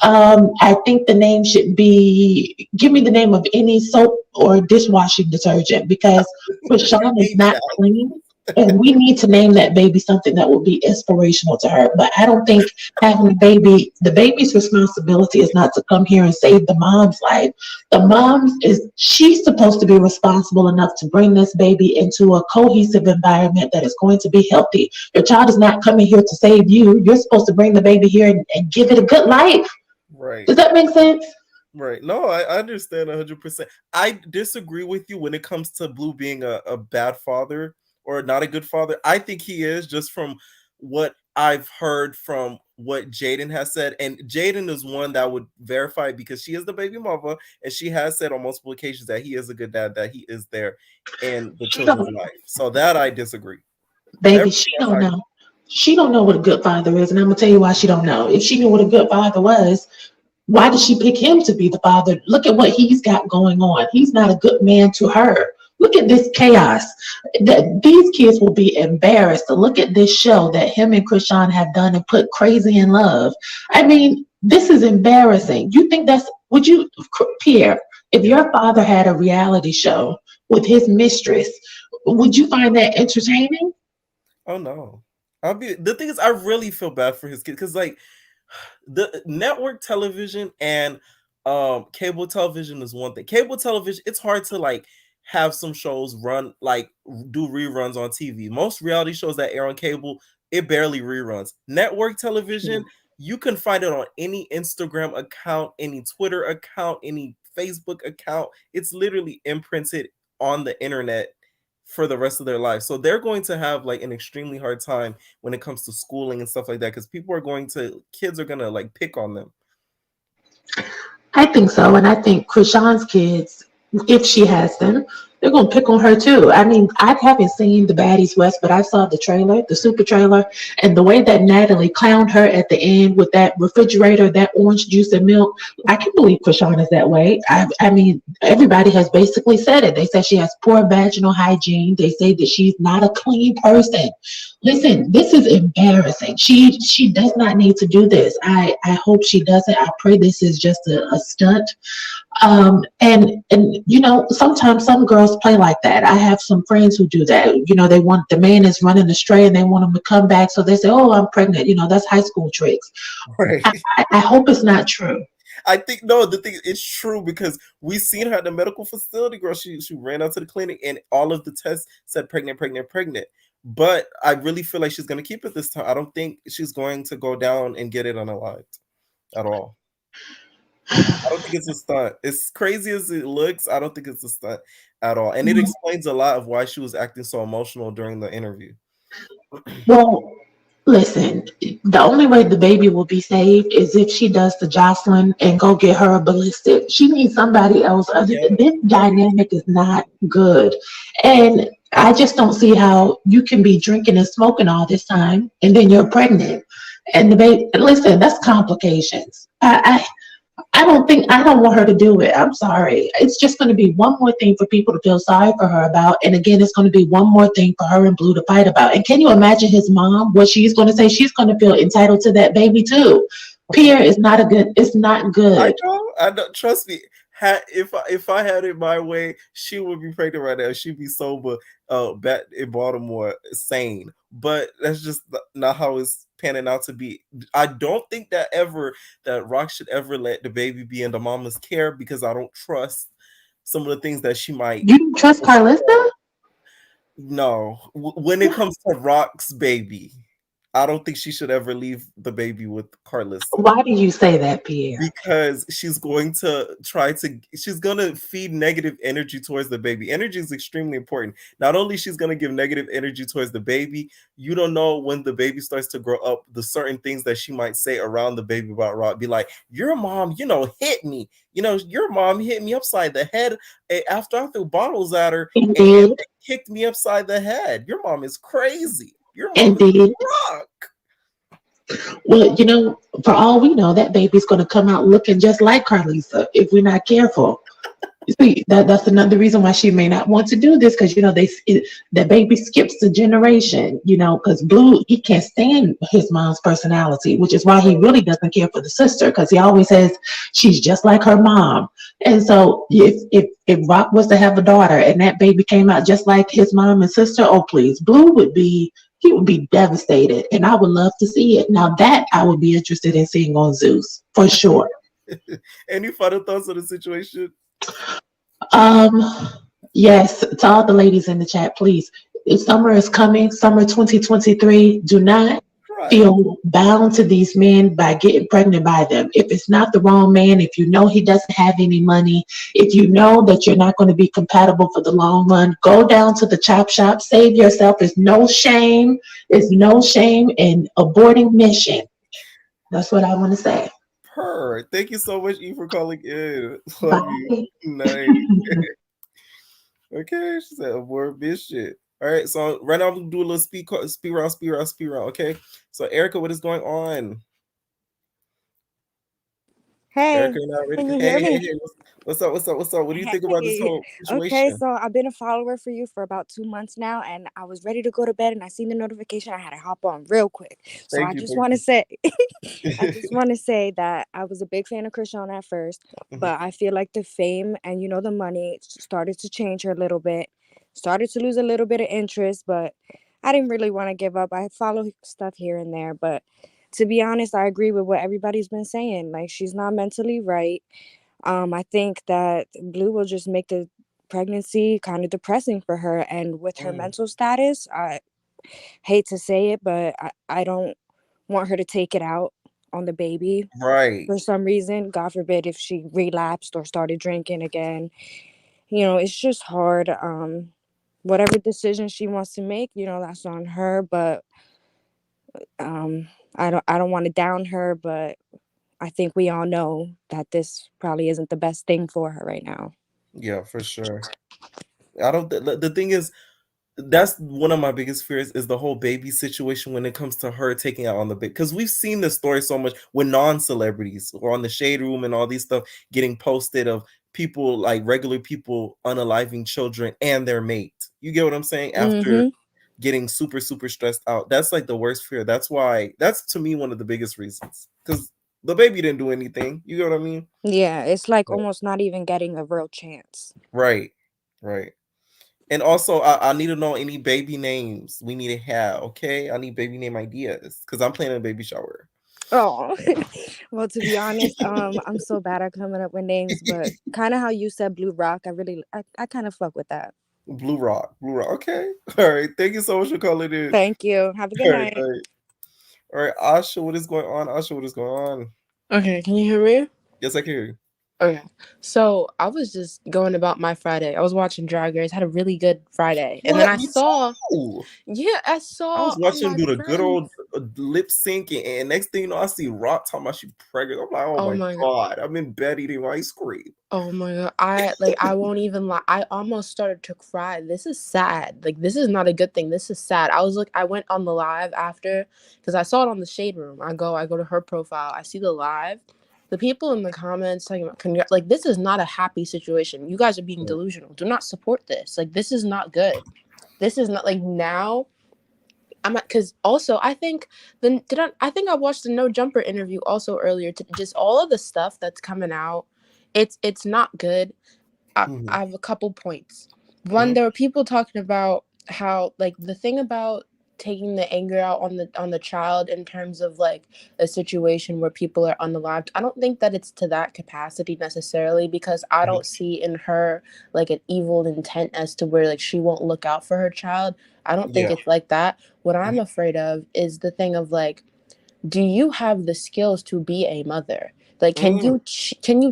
I think the name should be, give me the name of any soap or dishwashing detergent, because Chrisean is not clean. And we need to name that baby something that will be inspirational to her. But I don't think having a baby, the baby's responsibility is not to come here and save the mom's life. The mom's she's supposed to be responsible enough to bring this baby into a cohesive environment that is going to be healthy. Your child is not coming here to save you. You're supposed to bring the baby here and give it a good life. Right. Does that make sense? Right. No, I understand 100%. I disagree with you when it comes to Blue being a bad father or not a good father. I think he is, just from what I've heard from what Jaden has said. And Jaden is one that would verify, because she is the baby mother, and she has said on multiple occasions that he is a good dad, that he is there in the children's life. So that I disagree. Baby, she don't know. She don't know what a good father is, and I'm gonna tell you why she don't know. If she knew what a good father was, why did she pick him to be the father? Look at what he's got going on. He's not a good man to her. Look at this chaos. These kids will be embarrassed to look at this show that him and Chrisean have done and put Crazy in Love. I mean, this is embarrassing. You think would you, Pierre, if your father had a reality show with his mistress, would you find that entertaining? Oh no. The thing is, I really feel bad for his kid, because like the network television and cable television is one thing. Cable television, it's hard to like have some shows run, like do reruns on TV. Most reality shows that air on cable, it barely reruns. Network television, you can find it on any Instagram account, any Twitter account, any Facebook account. It's literally imprinted on the internet for the rest of their life. So they're going to have like an extremely hard time when it comes to schooling and stuff like that, because kids are gonna like pick on them. I think so. And I think Chrisean's kids, if she has them, they're going to pick on her too. I mean, I haven't seen the Baddies West, but I saw the trailer, the super trailer, and the way that Natalie clowned her at the end with that refrigerator, that orange juice and milk. I can't believe Chrisean is that way. I mean, everybody has basically said it. They said she has poor vaginal hygiene. They say that she's not a clean person. Listen, this is embarrassing. She does not need to do this. I hope she doesn't. I pray this is just a stunt. And you know, sometimes some girls play like that. I have some friends who do that. You know, the man is running astray and they want him to come back, so they say, oh, I'm pregnant. You know, that's high school tricks. Right. I hope it's not true. I think no, the thing it's true, because we seen her at the medical facility, girl. She ran out to the clinic and all of the tests said pregnant. But I really feel like she's gonna keep it this time. I don't think she's going to go down and get it unalived at all. I don't think it's a stunt. As crazy as it looks, I don't think it's a stunt at all. And it explains a lot of why she was acting so emotional during the interview. Well, listen, the only way the baby will be saved is if she does the Jocelyn and go get her a ballistic. She needs somebody else. This dynamic is not good. And I just don't see how you can be drinking and smoking all this time and then you're pregnant. And the baby, listen, that's complications. I don't want her to do it. I'm sorry. It's just going to be one more thing for people to feel sorry for her about. And again, it's going to be one more thing for her and Blue to fight about. And can you imagine his mom, what she's going to say? She's going to feel entitled to that baby too. Pierre is not it's not good. I know. Trust me. If I had it my way, she would be pregnant right now. She'd be sober, back in Baltimore, sane. But that's just not how it's panning out to be. I don't think that Rock should ever let the baby be in the mama's care, because I don't trust some of the things that she might. You don't trust Carissa? No. When it comes to Rock's baby, I don't think she should ever leave the baby with Carlissa. Why do you say that, Pierre? Because she's going to she's going to feed negative energy towards the baby. Energy is extremely important. Not only she's going to give negative energy towards the baby, you don't know when the baby starts to grow up, the certain things that she might say around the baby about Rock. Be like, your mom, hit me. Your mom hit me upside the head after I threw bottles at her and kicked me upside the head. Your mom is crazy. Your mom is Rock. Well, for all we know, that baby's going to come out looking just like Carlissa if we're not careful. You see, that's another reason why she may not want to do this, because the baby skips the generation. Because Blue, he can't stand his mom's personality, which is why he really doesn't care for the sister, because he always says she's just like her mom. And so if Rock was to have a daughter and that baby came out just like his mom and sister, oh please, Blue would be devastated, and I would love to see it. Now that I would be interested in seeing on Zeus for sure. Any final thoughts on the situation? Yes, to all the ladies in the chat, please. Summer is coming, summer 2023. Do not feel bound to these men by getting pregnant by them. If it's not the wrong man, if you know he doesn't have any money, if you know that you're not going to be compatible for the long run, go down to the chop shop, save yourself. There's no shame. There's no shame in aborting mission. That's what I want to say. Thank you so much, E, for calling in. Love you. Nice. Okay, she said abort mission. All right, so right now I'm gonna do a little speed round. Okay, so Erica, what is going on? Hey, Erica, you're not ready. can you hear me? Hey, what's up? What do you think about this whole situation? Okay, so I've been a follower for you for about 2 months now, and I was ready to go to bed, and I seen the notification. I had to hop on real quick. So I just want to say, I just want to say that I was a big fan of Chrisean at first, but I feel like the fame and the money started to change her a little bit. Started to lose a little bit of interest, but I didn't really want to give up. I follow stuff here and there, but to be honest, I agree with what everybody's been saying. Like, she's not mentally right. I think that Blue will just make the pregnancy kind of depressing for her. And with her mental status, I hate to say it, but I don't want her to take it out on the baby. Right. For some reason, God forbid if she relapsed or started drinking again. It's just hard. Whatever decision she wants to make, that's on her. But I don't want to down her, but I think we all know that this probably isn't the best thing for her right now. Yeah, for sure. The thing is, that's one of my biggest fears is the whole baby situation when it comes to her taking out on the baby. Because we've seen this story so much with non-celebrities or on the Shade Room and all these stuff getting posted of people, like regular people, unaliving children and their mate. You get what I'm saying? After getting super, super stressed out. That's like the worst fear. That's to me one of the biggest reasons. Because the baby didn't do anything. You get what I mean? Yeah, it's like almost not even getting a real chance. Right. And also, I need to know any baby names we need to have, okay? I need baby name ideas because I'm planning a baby shower. Oh, well, to be honest, I'm so bad at coming up with names, but kind of how you said Blue Rock, I kind of fuck with that. Blue Rock. Okay. All right. Thank you so much for calling in. Thank you. Have a good night. All right, Asha, what is going on? Okay, can you hear me? Yes, I can hear you. Okay, so I was just going about my Friday. I was watching Drag Race. Had a really good Friday, and then I saw. Yeah, I was watching do the good old lip sync, and next thing you know, I see Rock talking about she pregnant. I'm like, oh my god, I'm in bed eating ice cream. Oh my god, I won't even lie. I almost started to cry. This is sad. Like, this is not a good thing. This is sad. I went on the live after because I saw it on the Shade Room. I go to her profile. I see the live. The people in the comments talking about this is not a happy situation. You guys are being delusional. Do not support this. Like, this is not good. This is not now. Because also I think I watched the No Jumper interview also earlier. Just all of the stuff that's coming out, it's not good. I have a couple points. One, there were people talking about how the thing about taking the anger out on the child in terms of like a situation where people are unalived. I don't think that it's to that capacity necessarily, because I don't see in her like an evil intent as to where like she won't look out for her child. I don't think it's like that. What I'm afraid of is the thing of like, do you have the skills to be a mother? Like, can you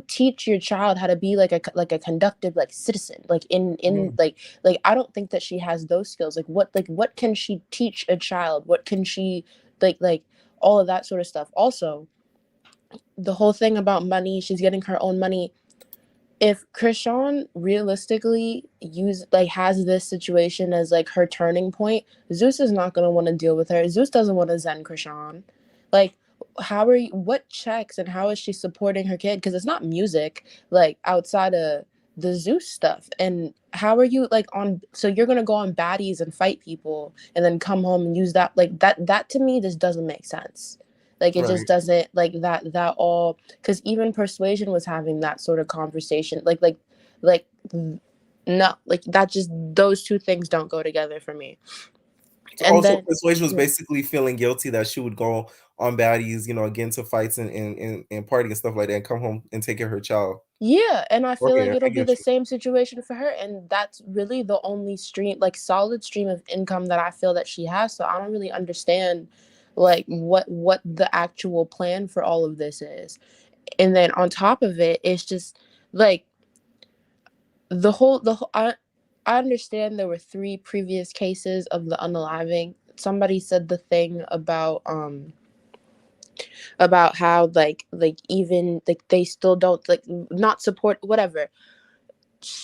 teach your child how to be like a conductive like citizen? Like in like I don't think that she has those skills. Like what can she teach a child? What can she like all of that sort of stuff. Also, the whole thing about money, she's getting her own money. If Chrisean realistically has this situation as like her turning point, Zeus is not gonna want to deal with her. Zeus doesn't want to zen Chrisean. Like, what checks and how is she supporting her kid? Because it's not music, like outside of the Zeus stuff. And how are you like on, so you're gonna go on baddies and fight people and then come home and use that, like that to me just doesn't make sense. Like it just doesn't, like that all, because even Persuasion was having that sort of conversation. Like no, like that, just those two things don't go together for me. So And also then Persuasion was basically feeling guilty that she would go on baddies, get into fights and party and stuff like that, and come home and take care of her child. yeah, and I feel like Okay, I it'll be get the you. same situation for her, and that's really the only solid stream of income that I feel that she has. So I don't really understand like what the actual plan for all of this is. And then on top of it, it's just like I understand there were 3 previous cases of the unaliving. Somebody said the thing about how like even like they still don't like not support whatever.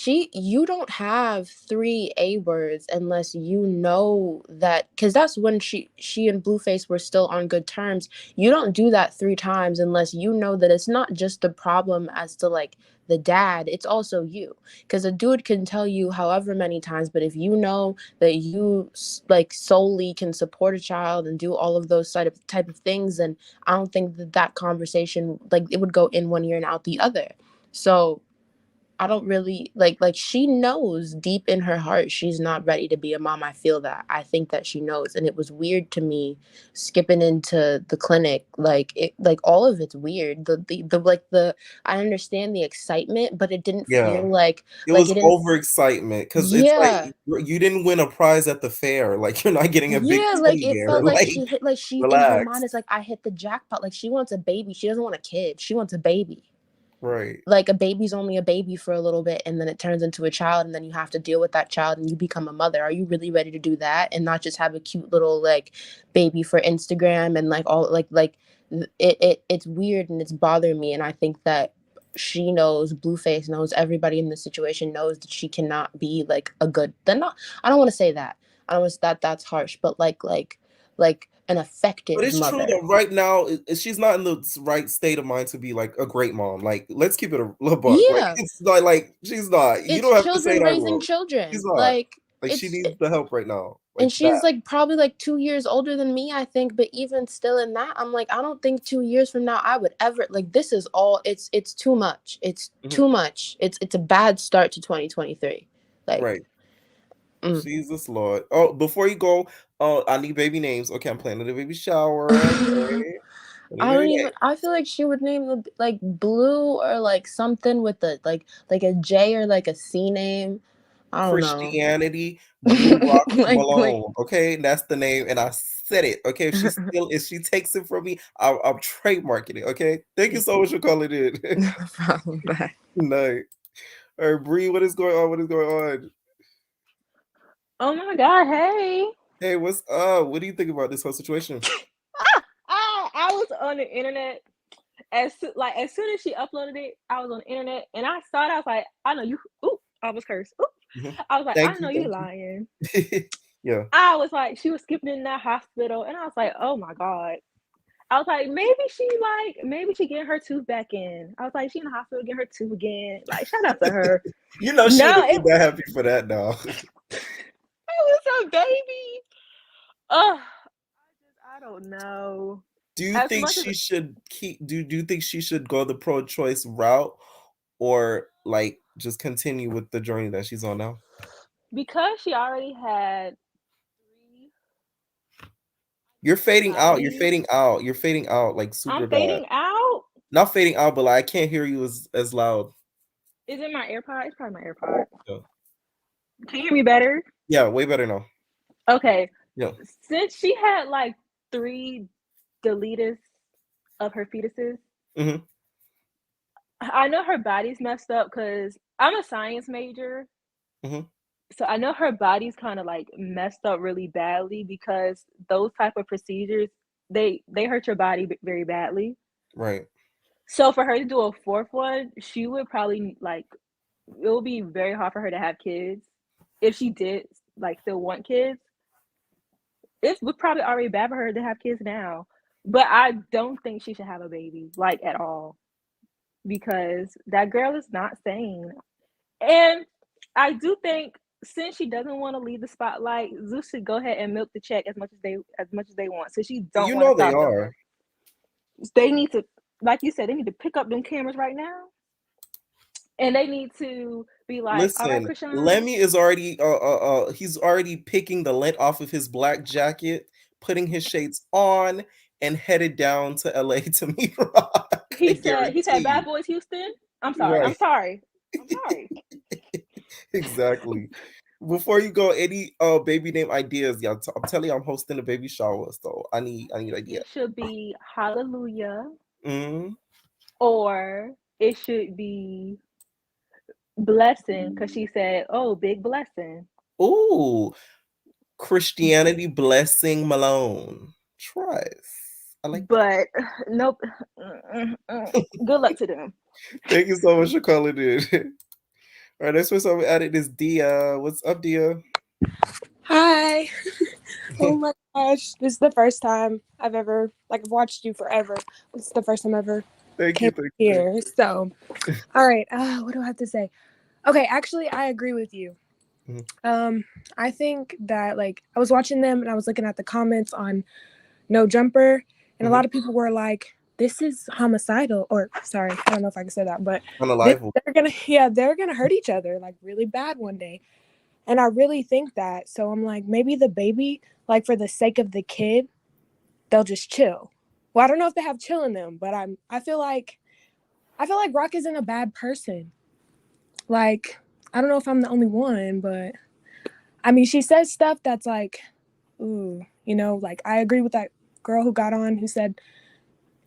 You don't have 3 A words unless you know that, because that's when she and Blueface were still on good terms. You don't do that 3 times unless you know that it's not just the problem as to like the dad, it's also you. Because a dude can tell you however many times, but if you know that you like solely can support a child and do all of those type of things, then I don't think that conversation, like it would go in one ear and out the other. So I don't really like she knows deep in her heart she's not ready to be a mom. I feel that. I think that she knows. And it was weird to me skipping into the clinic. Like all of it's weird. The I understand the excitement, but it didn't Yeah. feel like It it was didn't. overexcitement because it's Yeah. like you didn't win a prize at the fair. Like you're not getting a big Yeah, like teddy it bear. felt like Like she hit, like she in her relax. mind is like, I hit the jackpot. Like she wants a baby. She doesn't want a kid. She wants a baby. Right. Like a baby's only a baby for a little bit, and then it turns into a child, and then you have to deal with that child and you become a mother. Are you really ready to do that and not just have a cute little like baby for Instagram and like all it's weird and it's bothering me. And I think that she knows, Blueface knows, everybody in this situation knows that she cannot be like a good, then not, I don't want to say that, I don't want to, that's harsh, but like an But effective it's true mother. that right now she's not in the right state of mind to be like a great mom. Like let's keep it a little buck. Like Yeah, it's not like she's not. You it's don't have to say children that, raising bro. She's children. not. Like she needs the help right now. Like And that. she's like probably like 2 years older than me, I think. But even still in that, I'm like, I don't think 2 years from now I would ever, like, this is all, it's too much. It's too much. It's a bad start to 2023. Like, Right. Jesus Lord. Oh, before you go, I need baby names. Okay, I'm planning a baby shower. Okay. I need I baby don't even, names. I feel like she would name the like Blue or like something with the like a J or like a C name. I don't know. Christianity, Blue Rock like Malone. Okay, that's the name, and I said it. Okay, if she takes it from me, I'm trademarking it. Okay, thank you so much for calling in. no problem. Bye. Night. All right, Bree, what is going on? What is going on? Oh my God, hey. Hey, what's up? What do you think about this whole situation? I was on the internet as soon as she uploaded it, I was on the internet and I saw it. I was like, I know you. Ooh, I was cursed. Ooh. I was like, I Thank know you, you thank lying. you. Yeah. I was like, she was skipping in that hospital, and I was like, oh my God. I was like, maybe she getting her tooth back in. I was like, she in the hospital getting her tooth again. Like, shout out to her. You know she No, wouldn't be that happy for that now. it was a baby. Oh, I don't know. Do you As think much as she should do you think she should go the pro-choice route or like just continue with the journey that she's on now? because she already had You're fading out. You're Body. fading out. You're fading out like super I'm bad. fading out. Not fading out, but like I can't hear you as loud. Is it my AirPod? It's probably my AirPod. Yeah. Can you hear me better? Yeah, way better now. Okay. Yeah. Since she had like 3 deletus of her fetuses, Mm-hmm. I know her body's messed up because I'm a science major. Mm-hmm. So I know her body's kind of like messed up really badly because those type of procedures, they hurt your body very badly. Right. So for her to do a 4th one, she would probably like, it would be very hard for her to have kids if she did like still want kids. It would probably already bad for her to have kids now, but I don't think she should have a baby like at all because that girl is not sane. And I do think since she doesn't want to leave the spotlight, Zeus should go ahead and milk the check as much as they want. So she don't You want to know they stop them. are. They need to, like you said, they need to pick up them cameras right now, and they need to be like, "All right, Listen, Chrisean." Lemmy is already he's already picking the lint off of his black jacket, putting his shades on, and headed down to LA to meet Rock. He said, "Bad Boys Houston." I'm sorry. Right. I'm sorry. I'm sorry. Exactly. Before you go, any baby name ideas? Y'all, I'm telling you, I'm hosting a baby shower, so I need ideas. It should be Hallelujah, Mm-hmm. or it should be Blessing, because she said, "Oh, big blessing." Ooh, Christianity Blessing Malone. Trust. I like But nope. Good luck to them. Thank you so much for calling in. All right, next person we added is Dia. What's up, Dia? Hi. Oh my gosh. This is the first time I've ever I've watched you forever. It's the first time I ever came here. So all right. What do I have to say? Okay, actually I agree with you. I think that like I was watching them and I was looking at the comments on No Jumper, and a lot of people were like, this is homicidal, or sorry, I don't know if I can say that, but they're gonna hurt each other like really bad one day. And I really think that. So I'm like, maybe the baby, like for the sake of the kid, they'll just chill. Well, I don't know if they have chill in them, but I feel like Rock isn't a bad person. Like, I don't know if I'm the only one, but I mean, she says stuff that's like, ooh, like I agree with that girl who got on who said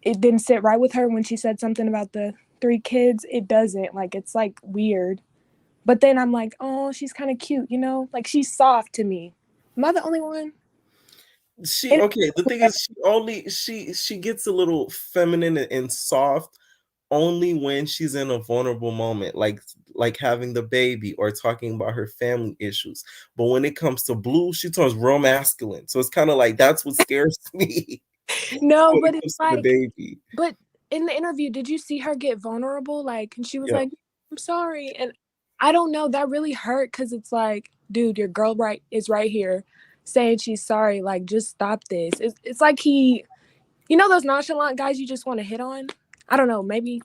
it didn't sit right with her when she said something about the 3 kids. It doesn't. Like, it's like weird. But then I'm like, oh, she's kind of cute, like she's soft to me. Am I the only one? The thing is she gets a little feminine and soft only when she's in a vulnerable moment, like having the baby or talking about her family issues. But when it comes to Blue, she turns real masculine. So it's kind of like that's what scares me. No, but it's like the baby. But in the interview, did you see her get vulnerable? Like, and she was like, I'm sorry. And I don't know, that really hurt because it's like, dude, your girl is right here saying she's sorry. Like, just stop this. It's like those nonchalant guys you just want to hit on? I don't know. Maybe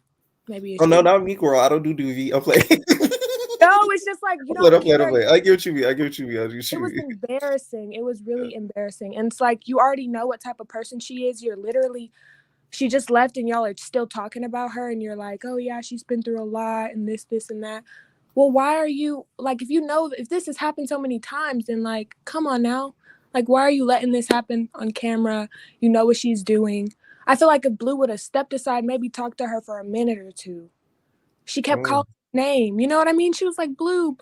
it's no, not me, girl. I don't do DV. I'm playing. No, it's just like you don't care. I get what you mean. It was embarrassing. It was really embarrassing. And it's like you already know what type of person she is. She just left and y'all are still talking about her and you're like, oh yeah, she's been through a lot and this and that. Well, why are you like, if this has happened so many times, then like, come on now. Like, why are you letting this happen on camera? You know what she's doing. I feel like if Blue would have stepped aside, maybe talked to her for a minute or two. She kept calling her name. You know what I mean? She was like, Blue.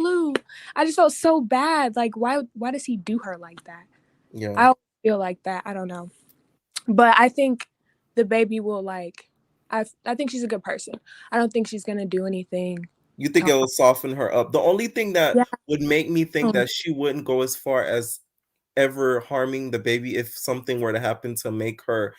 I just felt so bad. Like, why does he do her like that? Yeah. I don't feel like that. I don't know. But I think the baby will I think she's a good person. I don't think she's gonna do anything. You think it will soften her up? The only thing that would make me think that she wouldn't go as far as ever harming the baby if something were to happen to make her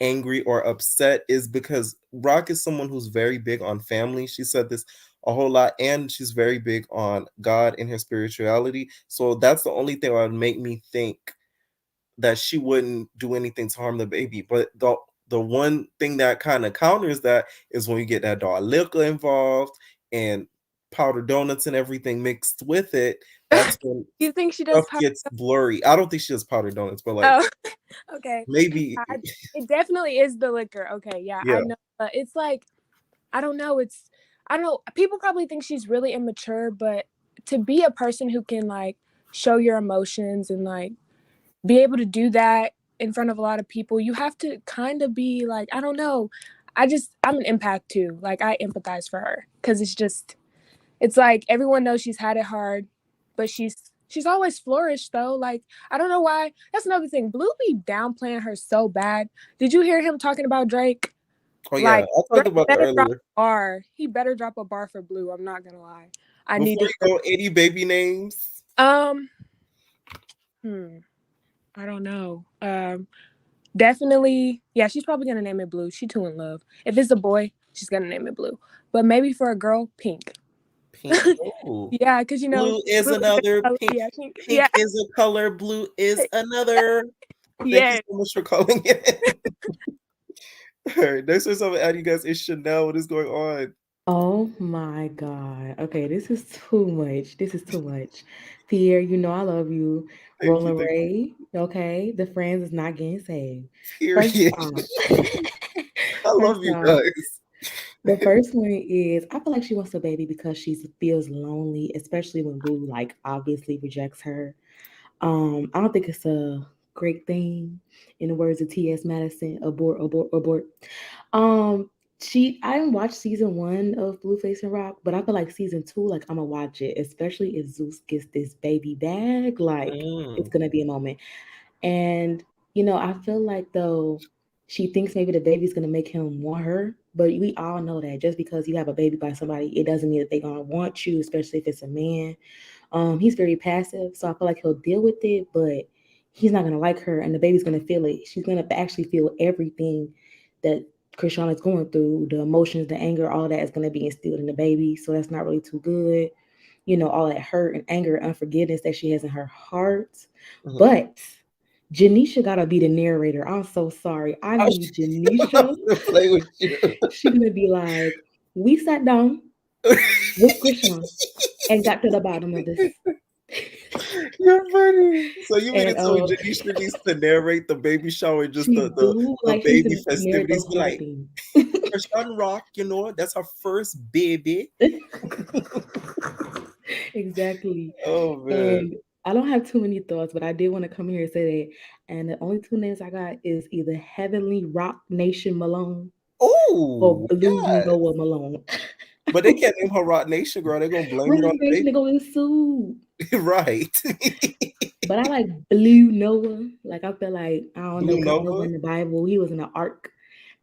angry or upset is because Rock is someone who's very big on family. She said this a whole lot, and she's very big on God and her spirituality. So that's the only thing that would make me think that she wouldn't do anything to harm the baby. But the one thing that kind of counters that is when you get that dog liquor involved, and powdered donuts and everything mixed with it, that's when You think she does stuff powdered gets blurry. I don't think she does powdered donuts, but like Oh, okay. maybe It definitely is the liquor. Okay, yeah, yeah. I know. But it's like, I don't know. I don't know. People probably think she's really immature, but to be a person who can like show your emotions and like be able to do that in front of a lot of people, you have to kind of be like, I don't know. I'm an empath too. Like, I empathize for her because it's like everyone knows she's had it hard, but she's always flourished though. Like, I don't know why. That's another thing. Blue be downplaying her so bad. Did you hear him talking about Drake? Oh yeah, Like, I talked Drake about that better drop earlier. a bar. He better drop a bar for Blue. I'm not gonna lie. I need Before to. you go, any baby names? I don't know. Definitely, yeah, she's probably gonna name it Blue. She too in love. If it's a boy, she's gonna name it Blue. But maybe for a girl, Pink. Pink. Oh. Yeah, because you know, Blue is Blue another color. pink. Yeah, Pink. Pink Yeah, is a color. Blue is another. Thank you yeah. so much for calling it. All right, next person I'm gonna add you guys is Chanel. What is going on? Oh my God. Okay, this is too much. This is too much. Pierre, you know I love you. Thank you. Roland Ray, okay, the friends is not getting saved. First Period. off, I love first you off, guys. the first one is I feel like she wants a baby because she feels lonely, especially when Blue like obviously rejects her. I don't think it's a great thing. In the words of T.S. Madison, abort, abort, abort. Um, I didn't watch season 1 of Blueface and Rock, but I feel like season 2, like I'm gonna watch it, especially if Zeus gets this baby bag. Like it's gonna be a moment. And I feel like though she thinks maybe the baby's gonna make him want her, but we all know that just because you have a baby by somebody, it doesn't mean that they're gonna want you, especially if it's a man. He's very passive, so I feel like he'll deal with it, but he's not gonna like her, and the baby's gonna feel it. She's gonna actually feel everything that Chrisean is going through, the emotions, the anger, all that is gonna be instilled in the baby. So that's not really too good. All that hurt and anger and unforgiveness that she has in her heart. But Janisha gotta be the narrator. I'm so sorry. I need Janisha to play with you. She's gonna be like, we sat down with Chrisean and got to the bottom of this. You're funny. So you mean to And, tell me Janisha needs to narrate the baby shower, just the like, baby she's gonna narrate festivities? the Be whole like, thing. Chrisean Rock, that's her first baby. Exactly. Oh man. And I don't have too many thoughts, but I did want to come here and say that. And the only 2 names I got is either Heavenly Rock Nation Malone or Blue Noah Malone. But they can't name her Rock Nation, girl. They're gonna blame it on the baby. They're gonna sue. Right. But I like Blue Noah. Like I feel like I don't know, Blue because Noah? in the Bible he was in the ark.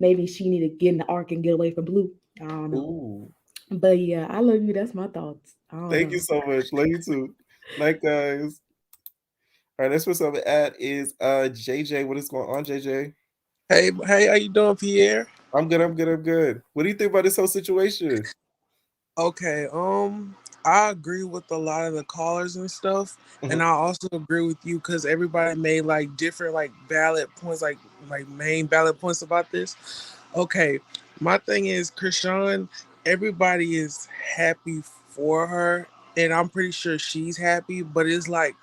Maybe she need to get in the ark and get away from Blue. I don't know. Ooh. But yeah, I love you. That's my thoughts. Thank you so much. Love you too. Night, guys. All right, next person I'm gonna add is JJ. What is going on, JJ? Hey, how you doing, Pierre? I'm good. What do you think about this whole situation? Okay, I agree with a lot of the callers and stuff, and I also agree with you because everybody made like different like valid points, like main valid points about this. Okay, my thing is Chrisean, everybody is happy for her, and I'm pretty sure she's happy, but it's like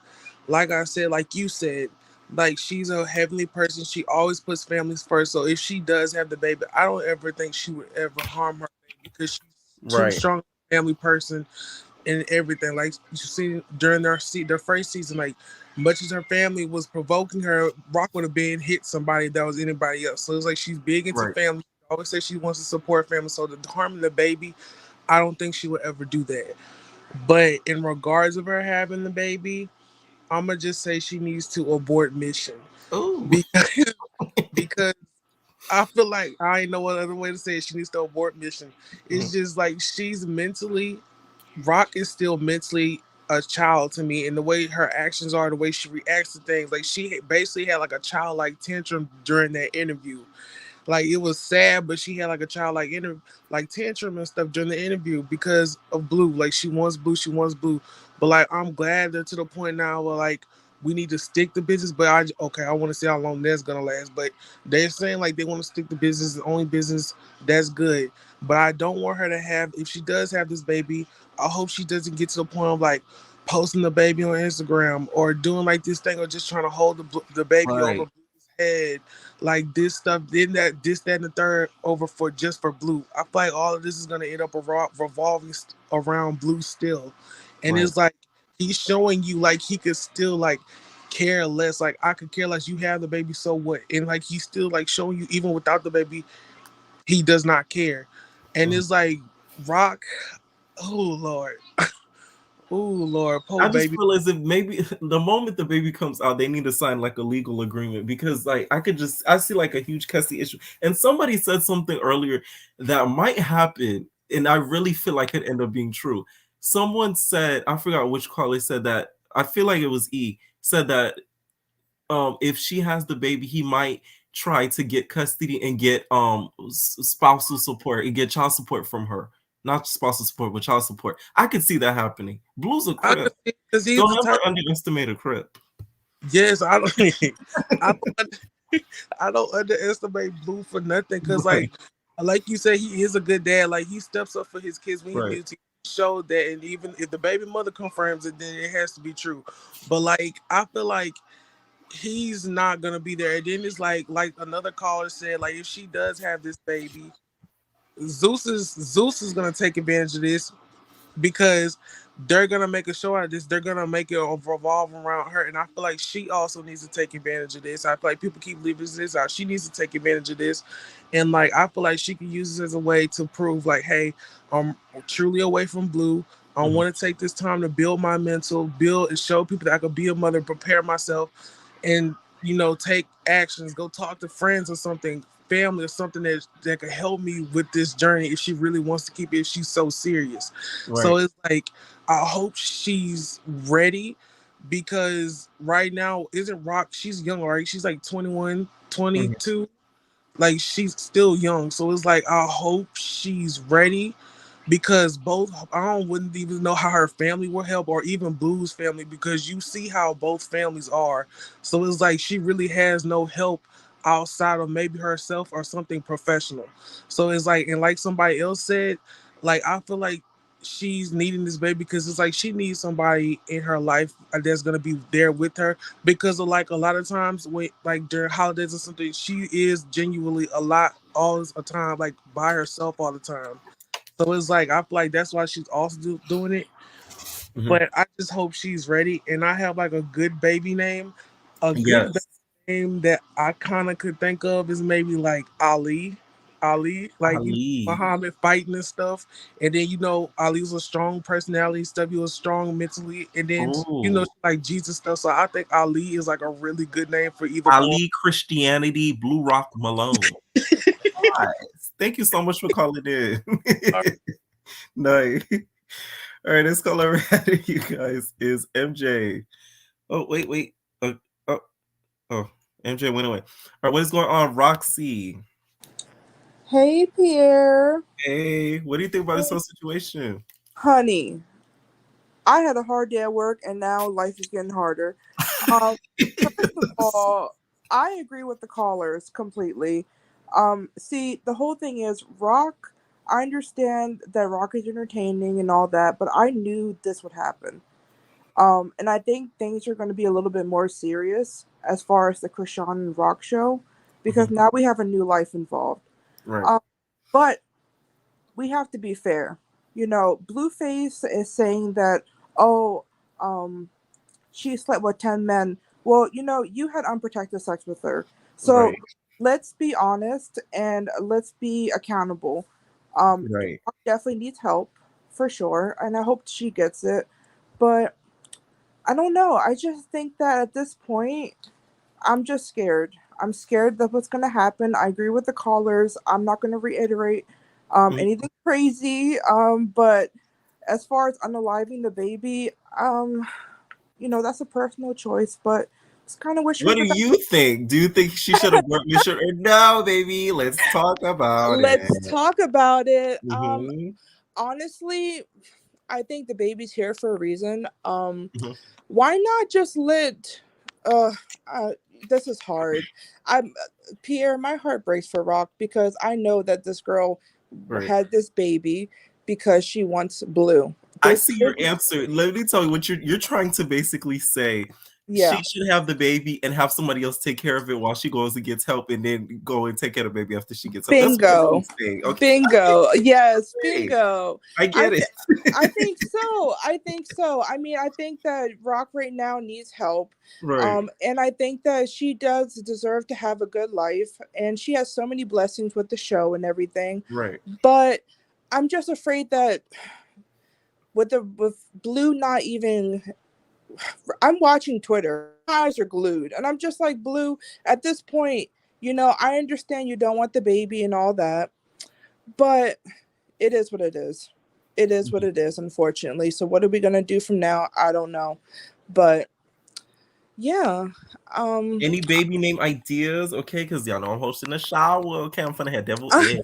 I said, like you said, like she's a heavenly person. She always puts families first. So if she does have the baby, I don't ever think she would ever harm her baby because she's too strong a family person and everything. Like you see during their first season, like much as her family was provoking her, Rock would have been hit somebody that was anybody else. So it's like she's big into family. She always says she wants to support family. So the harming the baby, I don't think she would ever do that. But in regards of her having the baby, I'm gonna just say she needs to abort mission. Because I feel like I ain't know what other way to say it. She needs to abort mission. It's just like Rock is still mentally a child to me, and the way her actions are, the way she reacts to things, like she basically had like a childlike tantrum during that interview. Like it was sad, but she had like a childlike tantrum and stuff during the interview because of Blue. Like she wants Blue. But like I'm glad they're to the point now where like we need to stick to business. But I want to see how long that's gonna last. But they're saying like they want to stick to business, the only business that's good. But I don't want her to have, if she does have this baby, I hope she doesn't get to the point of like posting the baby on Instagram or doing like this thing or just trying to hold the baby over Right. Blue's head, like this stuff, then that, this, that, and the third over for just for Blue. I feel like all of this is gonna end up revolving around Blue still, and Right. it's like he's showing you like he could still like care less. Like I could care less. You have the baby, so what? And like he's still like showing you even without the baby, he does not care. And Mhm. it's like Rock. Oh Lord. Oh Lord, poor I just baby. feel as if maybe the moment the baby comes out, they need to sign like a legal agreement because like I see like a huge custody issue. And somebody said something earlier that might happen, and I really feel like it ended up being true. Someone said, I forgot which caller said that. I feel like it was E said that if she has the baby, he might try to get custody and get spousal support and get child support from her. Not spousal support, but child support. I could see that happening. Blue's a crip. Honestly, because he's Don't the ever type. underestimate a crip. Yes, I don't. I don't. I don't underestimate Blue for nothing. Because Right. like you said, he is a good dad. Like he steps up for his kids when he Right. needs to. Show that, and even if the baby mother confirms it, then it has to be true. But like, I feel like he's not gonna be there. And then it's like another caller said, like if she does have this baby, Zeus is gonna take advantage of this because they're gonna make a show out of this. They're gonna make it revolve around her, and I feel like she also needs to take advantage of this. I feel like people keep leaving this out. She needs to take advantage of this, and like I feel like she can use this as a way to prove, like, hey, I'm truly away from Blue. I Mhm. want to take this time to build my mental, build and show people that I could be a mother, prepare myself, and take actions. Go talk to friends or something, family or something that could help me with this journey if she really wants to keep it. If she's so serious. So Right. it's like I hope she's ready because right now isn't Rock, she's young, right? She's like 21, Mhm. 22. Like she's still young. So it's like I hope she's ready because both wouldn't even know how her family will help or even Blue's family because you see how both families are. So it's like she really has no help outside of maybe herself or something professional. So it's like, and like somebody else said, like I feel like she's needing this baby because it's like she needs somebody in her life that's gonna be there with her because of like a lot of times when like during holidays or something, she is genuinely a lot all the time, like by herself all the time. So it's like I feel like that's why she's also doing it. Mhm. But I just hope she's ready, and I have like a good baby name. A good baby Yes. name that I kind of could think of is maybe like Ali. Ali, like Ali. Muhammad fighting and stuff, and then Ali was a strong personality and stuff. He was strong mentally, and then Oh. like Jesus stuff. So I think Ali is like a really good name for either boy. Ali Christianity Blue Rock Malone. Nice. Thank you so much for calling in. Nice. All right, let's call over you guys is MJ. Oh, wait. Uh, oh, oh, MJ went away. All right, what is going on, Roxy? Hey, Pierre. Hey, what do you think about this whole situation? Honey, I had a hard day at work, and now life is getting harder. Um, First of all, I agree with the callers completely. See, the whole thing is Rock. I understand that Rock is entertaining and all that, but I knew this would happen. And I think things are going to be a little bit more serious as far as the Chrisean and Rock show, because Mhm. now we have a new life involved. Right. But we have to be fair. Blueface is saying that, oh, she slept with 10 men. Well, you had unprotected sex with her. So Right. let's be honest and let's be accountable. Right. Rock definitely needs help for sure, and I hope she gets it. But I don't know. I just think that at this point, I'm just scared. I'm scared that what's going to happen. I agree with the callers. I'm not going to reiterate Mhm. anything crazy. But as far as unaliving the baby, that's a personal choice. But it's kind of wish her What do the best. you think? Do you think she should have worked this shirt? Or no, baby, let's talk about it. Let's talk about it. Mhm. Honestly, I think the baby's here for a reason. Mhm. Why not just let uh, uh this is hard. I'm Pierre, my heart breaks for Rock because I know that this girl Right. had this baby because she wants Blue. I see your answer. Let me tell you what you're trying to basically say. Yeah. She should have the baby and have somebody else take care of it while she goes and gets help, and then go and take care of the baby after she gets help. That's what you're Bingo. really saying. Okay. Bingo. Yes, Hey, bingo. I get it. I think so. I think so. I mean, I think that Rock right now needs help. Right. And I think that she does deserve to have a good life. And she has so many blessings with the show and everything. Right. But I'm just afraid that with Blue not even, I'm watching Twitter. My eyes are glued. And I'm just like, Blue, at this point, you know, I understand you don't want the baby and all that. But it is what it is. It is what it is, unfortunately. So what are we gonna do from now? I don't know. But yeah. Any baby name ideas? Okay, because y'all know I'm hosting a shower. Okay, I'm finna have devil egg.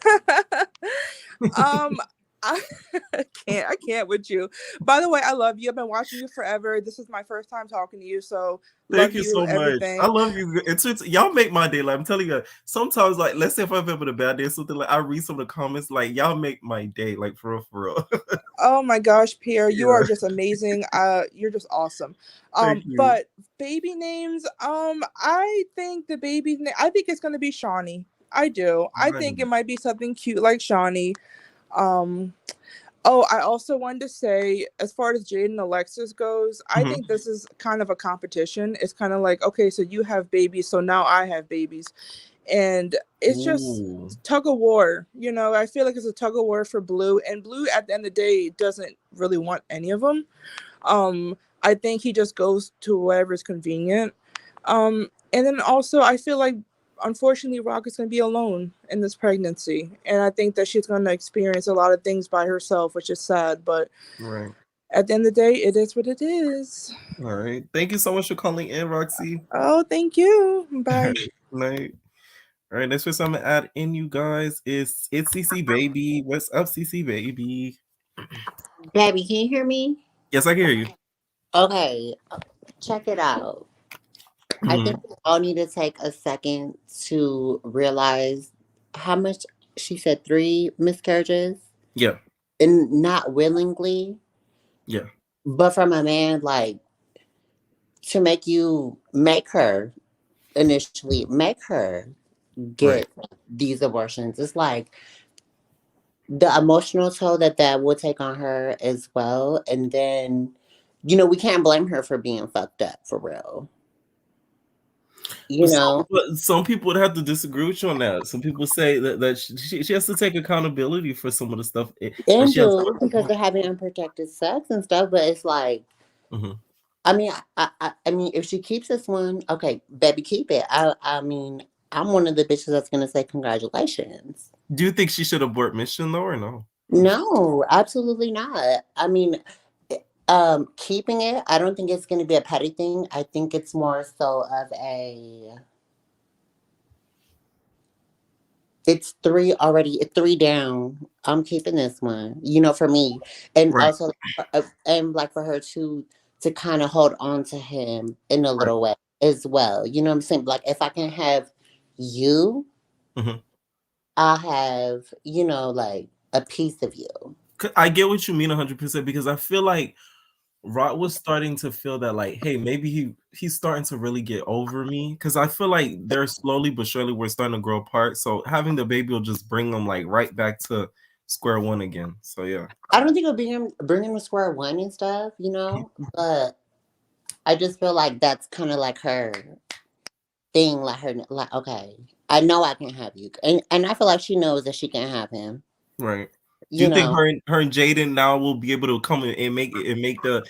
I can't with you. By the way, I love you. I've been watching you forever. This is my first time talking to you, so Thank love you so everything. much. I love you. Y'all make my day. Like I'm telling you, sometimes, like, let's say if I'm having a bad day or something, like I read some of the comments, like y'all make my day, like for real, for real. Oh my gosh, Pierre, you Yeah. are just amazing. You're just awesome. Thank you. But baby names, I think I think it's gonna be Shawnee. I do. I think it might be something cute like Shawnee. Oh, I also wanted to say, as far as Jade and Alexis goes, I think this is kind of a competition. It's kind of like, okay, so you have babies, so now I have babies. And it's just tug of war. You know, I feel like it's a tug of war for Blue. And Blue, at the end of the day, doesn't really want any of them. I think he just goes to whatever is convenient. And then also, I feel like, unfortunately, Rock is going to be alone in this pregnancy. And I think that she's going to experience a lot of things by herself, which is sad. But right. At the end of the day, it is what it is. All right. Thank you so much for calling in, Roxy. Oh, thank you. Bye. Night. All right, next person I'm gonna add in, you guys, is it's CC Baby. What's up, CC Baby? Baby, can you hear me? Yes, I can hear you. Okay, check it out. I think we all need to take a second to realize how much she said 3 miscarriages. Yeah. And not willingly. Yeah. But from a man, like, to make her initially make her get these abortions. It's like the emotional toll that will take on her as well. And then, you know, we can't blame her for being fucked up, for real. You know, some people would have to disagree with you on that. Some people say that she has to take accountability for some of the stuff. And do, because they're having unprotected sex and stuff. But it's like, I mean, I mean, if she keeps this one, okay, baby, keep it. I mean, I'm one of the bitches that's gonna say congratulations. Do you think she should abort mission though, or no? No, absolutely not. I mean, keeping it, I don't think it's going to be a petty thing. I think it's more so of it's 3 already, 3 down. I'm keeping this one, you know, for me. And also, and like for her to kind of hold on to him in a little way as well. You know what I'm saying? Like, if I can have you, I'll have, you know, like a piece of you. I get what you mean 100% because I feel like Rock was starting to feel that, like, hey, maybe he's starting to really get over me, because I feel like they're slowly but surely we're starting to grow apart. So having the baby will just bring them like right back to square one again. So yeah, I don't think it'll bring him to square one and stuff, you know. But I just feel like that's kind of like her thing, like okay, I know I can have you, and I feel like she knows that she can have him. Right. Do you think her and Jaden now will be able to come and make the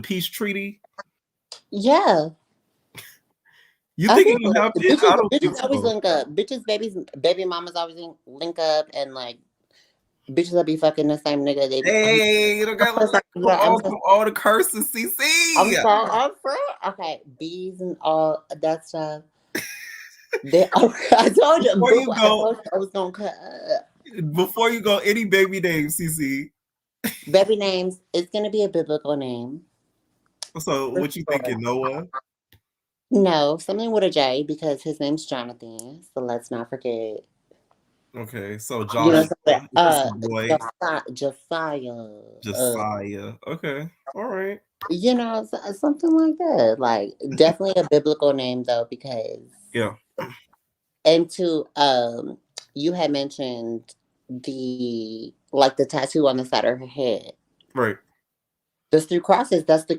peace treaty? Yeah. You think it can happen? I don't think Bitches always so. link up. Bitches, baby mamas always link up, and like bitches that be fucking the same nigga. Hey, you don't got like all the curses, CC. I'm for okay, bees and all that stuff. I told you. Before you go, I was gonna cut. Before you go, any baby names, CC? Baby names. It's gonna be a biblical name. So, what you thinking, Noah? No, something with a J, because his name's Jonathan. So let's not forget. Okay, so You know, Joshua, boy, Josiah. Okay, all right. You know, something like that. Like definitely a biblical name though, because Yeah. and you had mentioned the tattoo on the side of her head. Right. Those three crosses, that's the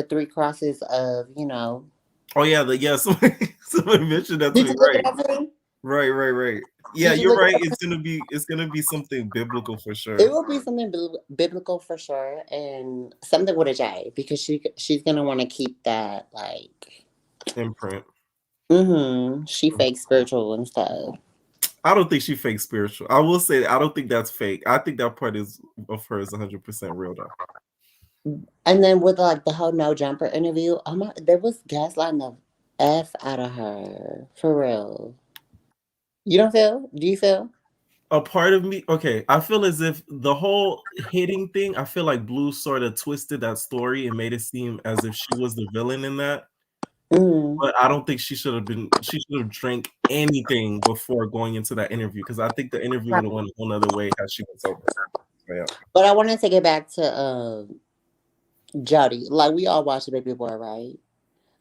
three crosses of, Oh yeah, somebody mentioned that to Did me. you look Right. it up for me? Right. Yeah, Did you you're look it right. up? It's gonna be something biblical for It sure. will be something biblical for sure, and something with a J because she's gonna want to keep that like Imprint. She fake spiritual and stuff. I don't think she fake spiritual. I will say I don't think that's fake. I think that part of her is 100% real though. And then with like the whole no jumper interview, there was gaslighting the f out of her for real. You don't feel? Do you feel? A part of me, okay, I feel as if the whole hitting thing, I feel like Blue sort of twisted that story and made it seem as if she was the villain in that. But I don't think she should have drank anything before going into that interview because I think the interview would have went a whole other way had she been sober. So, yeah. But I want to take it back to Jody. Like we all watched the Baby Boy, right?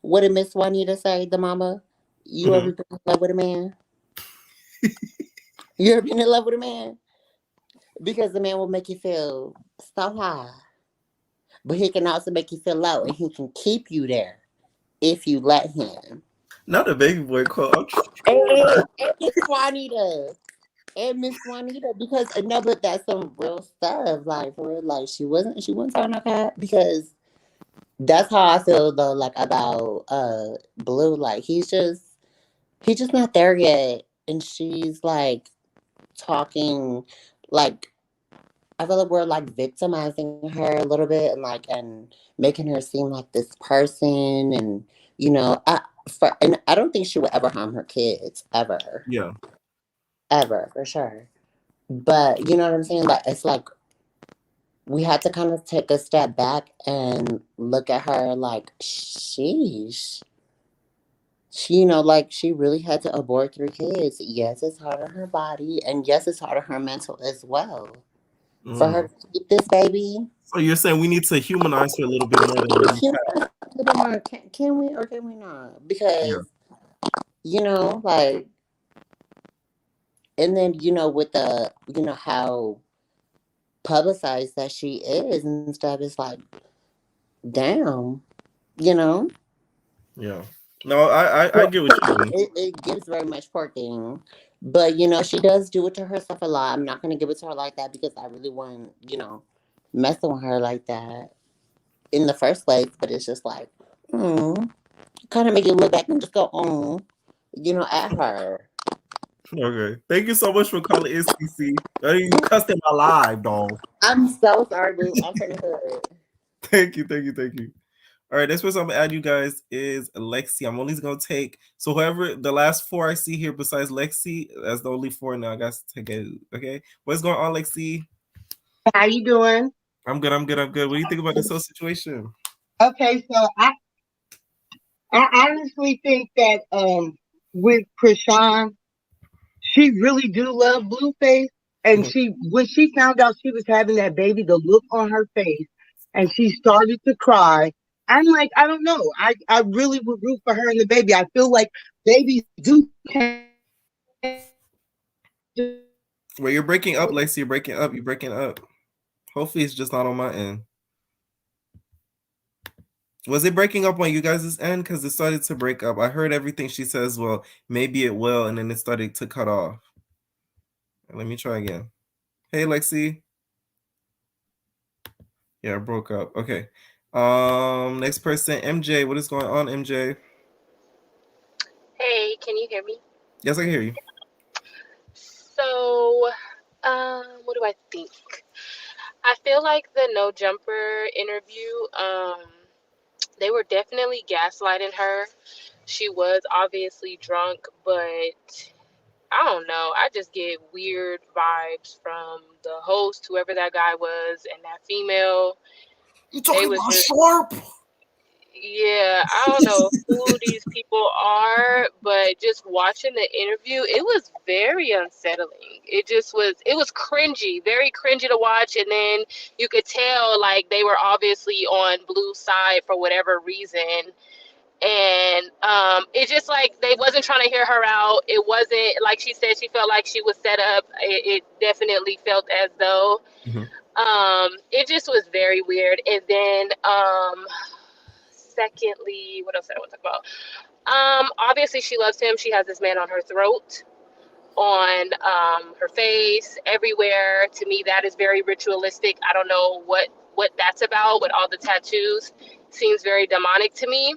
What did Miss Juanita say? The mama, you ever been in love with a man? You ever been in love with a man? Because the man will make you feel so high, but he can also make you feel low, and he can keep you there if you let him. Not the Baby Boy quote. And Miss Juanita. And Miss Juanita, because no, but that's some real stuff. Like for real, like she wasn't talking like that because that's how I feel though, like about Blue. Like he's just not there yet. And she's like talking like I feel like we're like victimizing her a little bit and making her seem like this person and and I don't think she would ever harm her kids ever. Yeah. Ever, for sure. But you know what I'm saying? Like it's like we had to kind of take a step back and look at her like sheesh. Like she really had to abort 3 kids. Yes, it's hard on her body, and yes, it's hard on her mental as well. For her to keep this baby. So you're saying we need to humanize her a little bit more than what we have. Can we or can we not? Because like, and then with the how publicized that she is and stuff, it's like, damn, Yeah. No, I get what you mean. It gives very much porking. But she does do it to herself a lot. I'm not gonna give it to her like that because I really wasn't, messing with her like that in the first place. But it's just like, kind of make you look back and just go, at her. Okay. Thank you so much for calling SCC. You cussed in my live, dog. I'm so sorry, boo. I'm from the hood. Thank you. All right, next person I'm gonna add you guys is Lexi. I'm only gonna take whoever the last 4 I see here besides Lexi, that's the only 4 now. I got to take it. Okay, what's going on, Lexi? How you doing? I'm good. What do you think about this whole situation? Okay, so I honestly think that with Chrisean, she really do love Blueface, and when she found out she was having that baby, the look on her face, and she started to cry. I'm like, I don't know. I really would root for her and the baby. I feel like babies do. Well, you're breaking up, Lexi. You're breaking up. Hopefully, it's just not on my end. Was it breaking up on you guys' end? Because it started to break up. I heard everything she says. Well, maybe it will, and then it started to cut off. Let me try again. Hey, Lexi. Yeah, I broke up. Okay. Next person, MJ. What is going on, MJ? Hey, can you hear me? Yes, I can hear you. So, what do I think? I feel like the no jumper interview, they were definitely gaslighting her. She was obviously drunk, but I don't know. I just get weird vibes from the host, whoever that guy was, and that female. You talking about Sharp? Yeah, I don't know who these people are, but just watching the interview, it was very unsettling. It was cringy, very cringy to watch. And then you could tell like they were obviously on Blue's side for whatever reason. And it just like they wasn't trying to hear her out. It wasn't like she said she felt like she was set up. It definitely felt as though. It just was very weird. And then secondly, what else did I want to talk about? Obviously she loves him. She has this man on her throat, on her face, everywhere. To me, that is very ritualistic. I don't know what that's about with all the tattoos. Seems very demonic to me.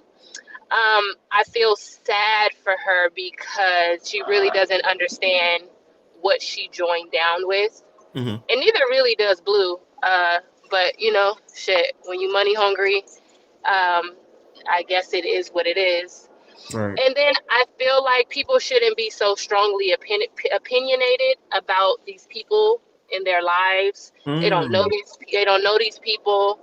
I feel sad for her because she really doesn't understand what she joined down with, and neither really does Blue. But you know, shit. When you money hungry, I guess it is what it is. Right. And then I feel like people shouldn't be so strongly opinionated about these people in their lives. They don't know these. They don't know these people.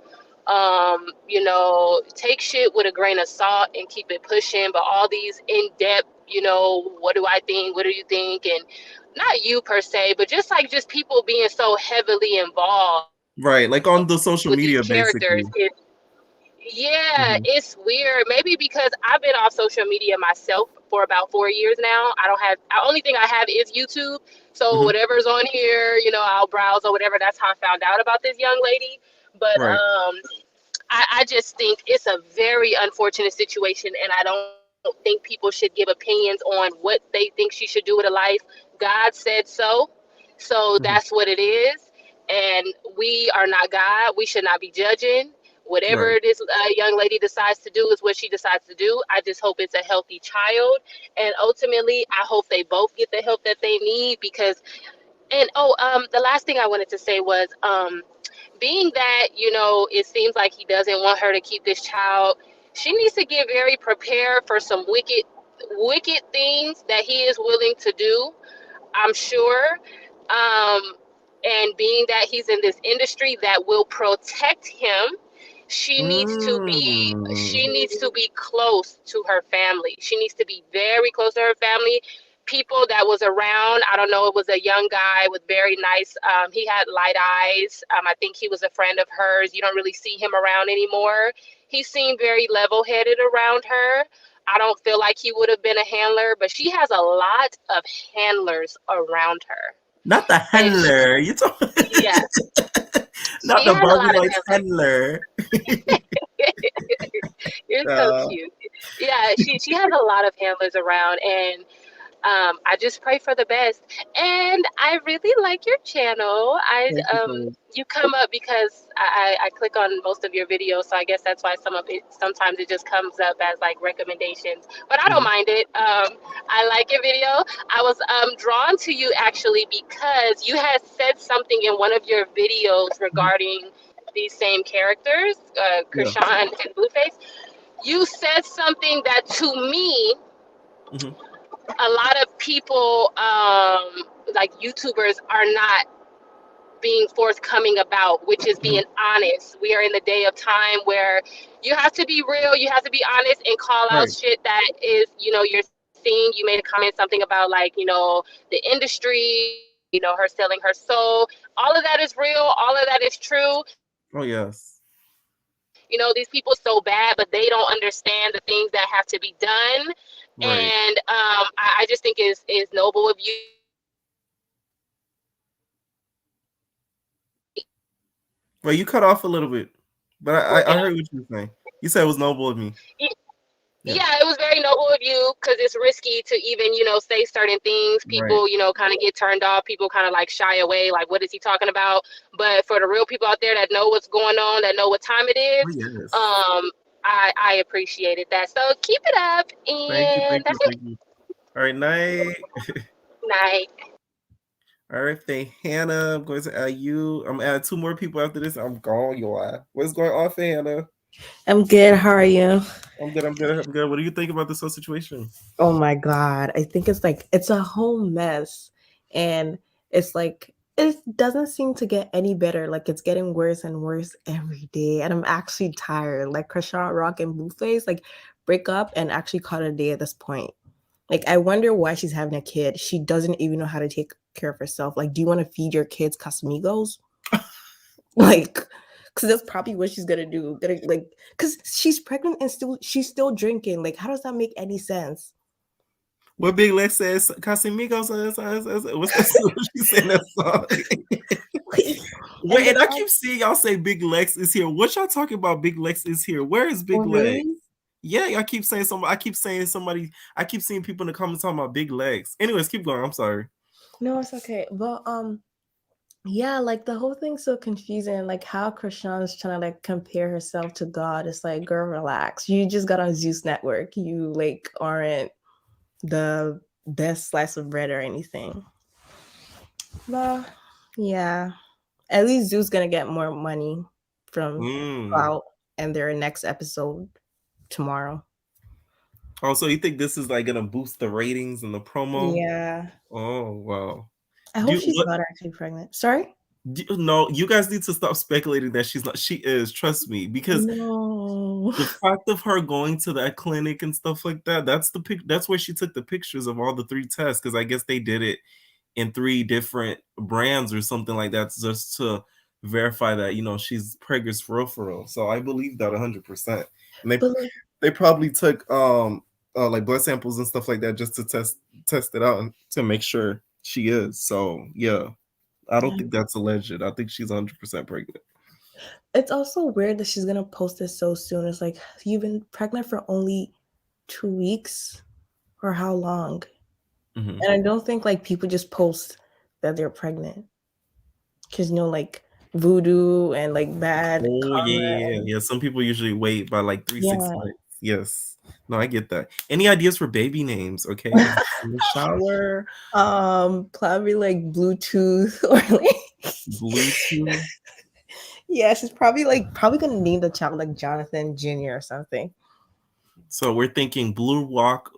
You know, take shit with a grain of salt and keep it pushing. But all these in depth, you know, what do I think? What do you think? And not you per se, but just people being so heavily involved. Right, like on the social With media, these characters. basically. Yeah, it's weird. Maybe because I've been off social media myself for about 4 years now. The only thing I have is YouTube. So whatever's on here, you know, I'll browse or whatever. That's how I found out about this young lady. But Right. I just think it's a very unfortunate situation, and I don't think people should give opinions on what they think she should do with her life. God said so. So that's what it is. And we are not God. We should not be judging. Whatever Right. this young lady decides to do is what she decides to do. I just hope it's a healthy child. And ultimately, I hope they both get the help that they need because, the last thing I wanted to say was, being that, you know, it seems like he doesn't want her to keep this child, she needs to get very prepared for some wicked things that he is willing to do, I'm sure. And being that he's in this industry that will protect him, she needs to be close to her family. She needs to be very close to her family. People that was around, I don't know, it was a young guy with very nice, he had light eyes. I think he was a friend of hers. You don't really see him around anymore. He seemed very level-headed around her. I don't feel like he would have been a handler, but she has a lot of handlers around her. Not the handler. You talk. Yeah. Not She the has a Barbie lot of Lights handler. You're so cute. Yeah, she has a lot of handlers around, and I just pray for the best. And I really like your channel. Thank you so much. You come up because I click on most of your videos, so I guess that's why sometimes it just comes up as like recommendations. But I don't mind it. I like your video. I was drawn to you actually because you had said something in one of your videos regarding these same characters, Yeah. Chrisean and Blueface. You said something that to me, a lot of people, like YouTubers, are not being forthcoming about, which is being honest. We are in the day of time where you have to be real, you have to be honest and call out Right. shit that is, you know, you're seeing. You made a comment something about like, you know, the industry, you know, her selling her soul. All of that is real, all of that is true. Oh yes. You know, these people are so bad, but they don't understand the things that have to be done. Right. And I just think is noble of you. Well, you cut off a little bit, but I heard what you were saying. You said it was noble of me. Yeah, it was very noble of you because it's risky to even, you know, say certain things. Right. People, you know, kind of get turned off. People kind of like shy away. Like, what is he talking about? But for the real people out there that know what's going on, that know what time it is, yes. I appreciated that. So keep it up. Thank you, And thank you, that's it. thank you. All right, night. Night. All right, Faye Hannah, I'm going to add you. I'm gonna add 2 more people after this. I'm gone, y'all. What's going on, Faye Hannah? I'm good. How are you? I'm good. I'm good. I'm good. What do you think about this whole situation? Oh my God. I think it's a whole mess. And it's it doesn't seem to get any better. Like it's getting worse and worse every day, and I'm actually tired. Like Chrisean Rock and Blueface, like break up and actually call it a day at this point. Like I wonder why she's having a kid. She doesn't even know how to take care of herself. Like, do you want to feed your kids Casamigos? Like, because that's probably what she's gonna do. Like, because she's pregnant and she's still drinking. Like, how does that make any sense? What Big Lex says, Casamigos, what's that song? She saying that song. Wait, and I keep seeing y'all say Big Lex is here. What y'all talking about? Big Lex is here. Where is Big Lex? Really? Yeah, I keep saying somebody. I keep seeing people in the comments talking about Big Legs. Anyways, keep going. I'm sorry. No, it's okay. But yeah, like the whole thing's so confusing. Like how Chrisean's trying to like compare herself to God. It's like, girl, relax. You just got on Zeus Network. You like aren't the best slice of bread or anything. But yeah, at least Zeus gonna get more money from Clout and their next episode tomorrow. Oh, so you think this is like gonna boost the ratings and the promo? Yeah. Oh wow. I hope she's not actually pregnant. Sorry? No, you guys need to stop speculating that she's not. She is, trust me, because the fact of her going to that clinic and stuff like that, that's where she took the pictures of all the 3 tests, because I guess they did it in 3 different brands or something like that, just to verify that, you know, she's pregnant for real. So I believe that 100%. And they probably took like blood samples and stuff like that just to test it out and to make sure she is. So yeah, I don't think that's alleged. I think she's 100% pregnant. It's also weird that she's gonna post this so soon. It's like, you've been pregnant for only 2 weeks, or how long? Mm-hmm. And I don't think like people just post that they're pregnant, because you know, like voodoo and like bad. Oh yeah. Some people usually wait by like 3-6 months. Yes. No, I get that. Any ideas for baby names? Okay, in the shower. Probably like Bluetooth or like Bluetooth. Yeah, she's probably gonna name the child like Jonathan Jr. or something. So we're thinking Blue Rock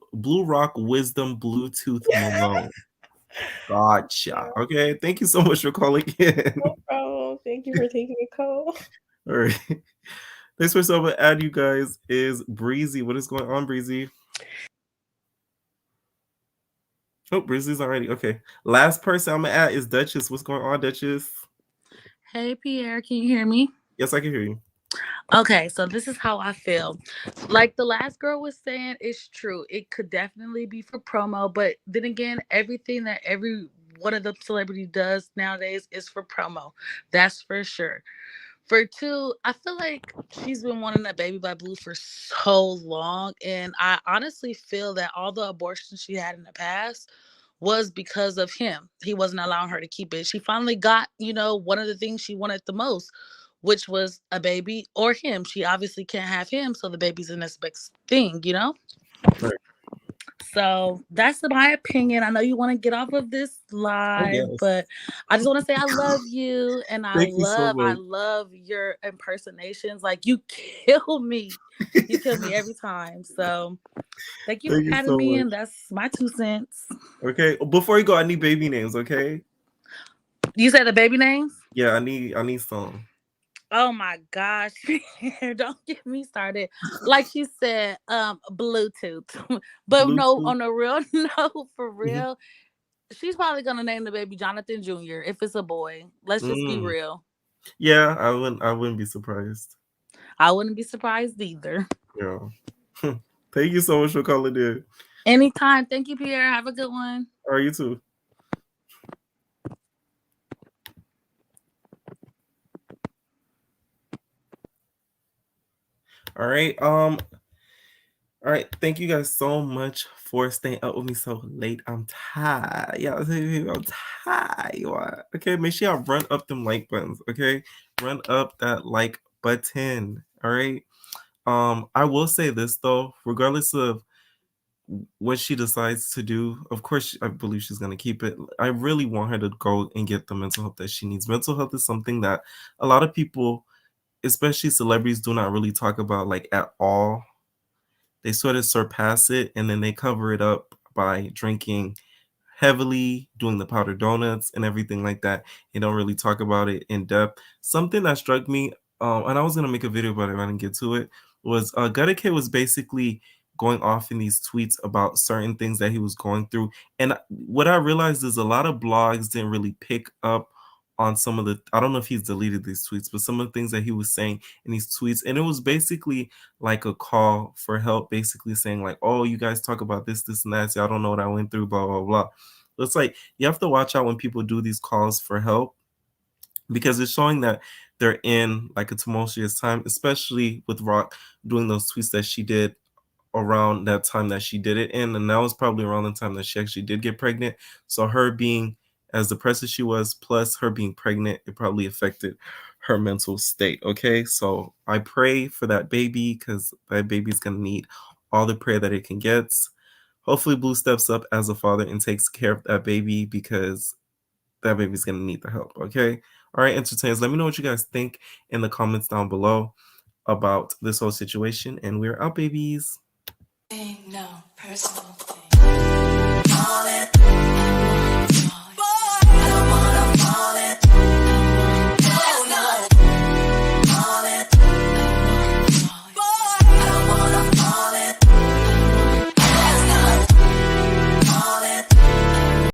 Wisdom Bluetooth Malone. Gotcha. Okay, thank you so much for calling in. No problem. Thank you for taking a call. All right. Next person I'm gonna add you guys is Breezy. What is going on, Breezy? Oh, Breezy's already okay. Last person I'm gonna add is Duchess. What's going on, Duchess? Hey Pierre, can you hear me? Yes, I can hear you. Okay, so this is how I feel. Like the last girl was saying, it's true. It could definitely be for promo, but then again, everything that every one of the celebrity does nowadays is for promo. That's for sure. For 2, I feel like she's been wanting a baby by Blue for so long, and I honestly feel that all the abortions she had in the past was because of him. He wasn't allowing her to keep it. She finally got, one of the things she wanted the most, which was a baby or him. She obviously can't have him, so the baby's the next best thing, Right. So that's my opinion. I know you want to get off of this live, but I just want to say I love you, and I love your impersonations. Like you kill me. You kill me every time. So thank you for adding me in. That's my 2 cents. Okay. Before you go, I need baby names, okay? You said the baby names? Yeah, I need some. Oh my gosh. Don't get me started. Like she said, Bluetooth. But Bluetooth. No, on a real note, for real, she's probably gonna name the baby Jonathan Jr. if it's a boy. Let's just be real. Yeah, I wouldn't be surprised. I wouldn't be surprised either. Yeah. Thank you so much for calling in. Anytime. Thank you, Pierre. Have a good one. All right, you too. All right. All right. Thank you guys so much for staying up with me so late. I'm tired. Yeah, I'm tired. Okay, make sure y'all run up them like buttons. Okay, run up that like button. All right. I will say this though, regardless of what she decides to do, of course, I believe she's gonna keep it. I really want her to go and get the mental health that she needs. Mental health is something that a lot of people, especially celebrities, do not really talk about like at all. They sort of surpass it and then they cover it up by drinking heavily doing the powder donuts and everything like that. They don't really talk about it in depth. Something that struck me, and I was gonna make a video about it, but I didn't get to it, was Gutta Kid was basically going off in these tweets about certain things that he was going through. And what I realized is a lot of blogs didn't really pick up on some of the, I don't know if he's deleted these tweets, but some of the things that he was saying in these tweets. And it was basically like a call for help, basically saying like, oh, you guys talk about this, this, and that. So I don't know what I went through, blah, blah, blah. It's like, you have to watch out when people do these calls for help, because it's showing that they're in like a tumultuous time, especially with Rock doing those tweets that she did around that time that she did it in. And that was probably around the time that she actually did get pregnant. So her being as depressed as she was, plus her being pregnant, it probably affected her mental state. Okay, so I pray for that baby, because that baby's gonna need all the prayer that it can get. Hopefully Blue steps up as a father and takes care of that baby, because that baby's gonna need the help. Okay, all right, entertainers, let me know what you guys think in the comments down below about this whole situation, and we're out, babies. No personal thing.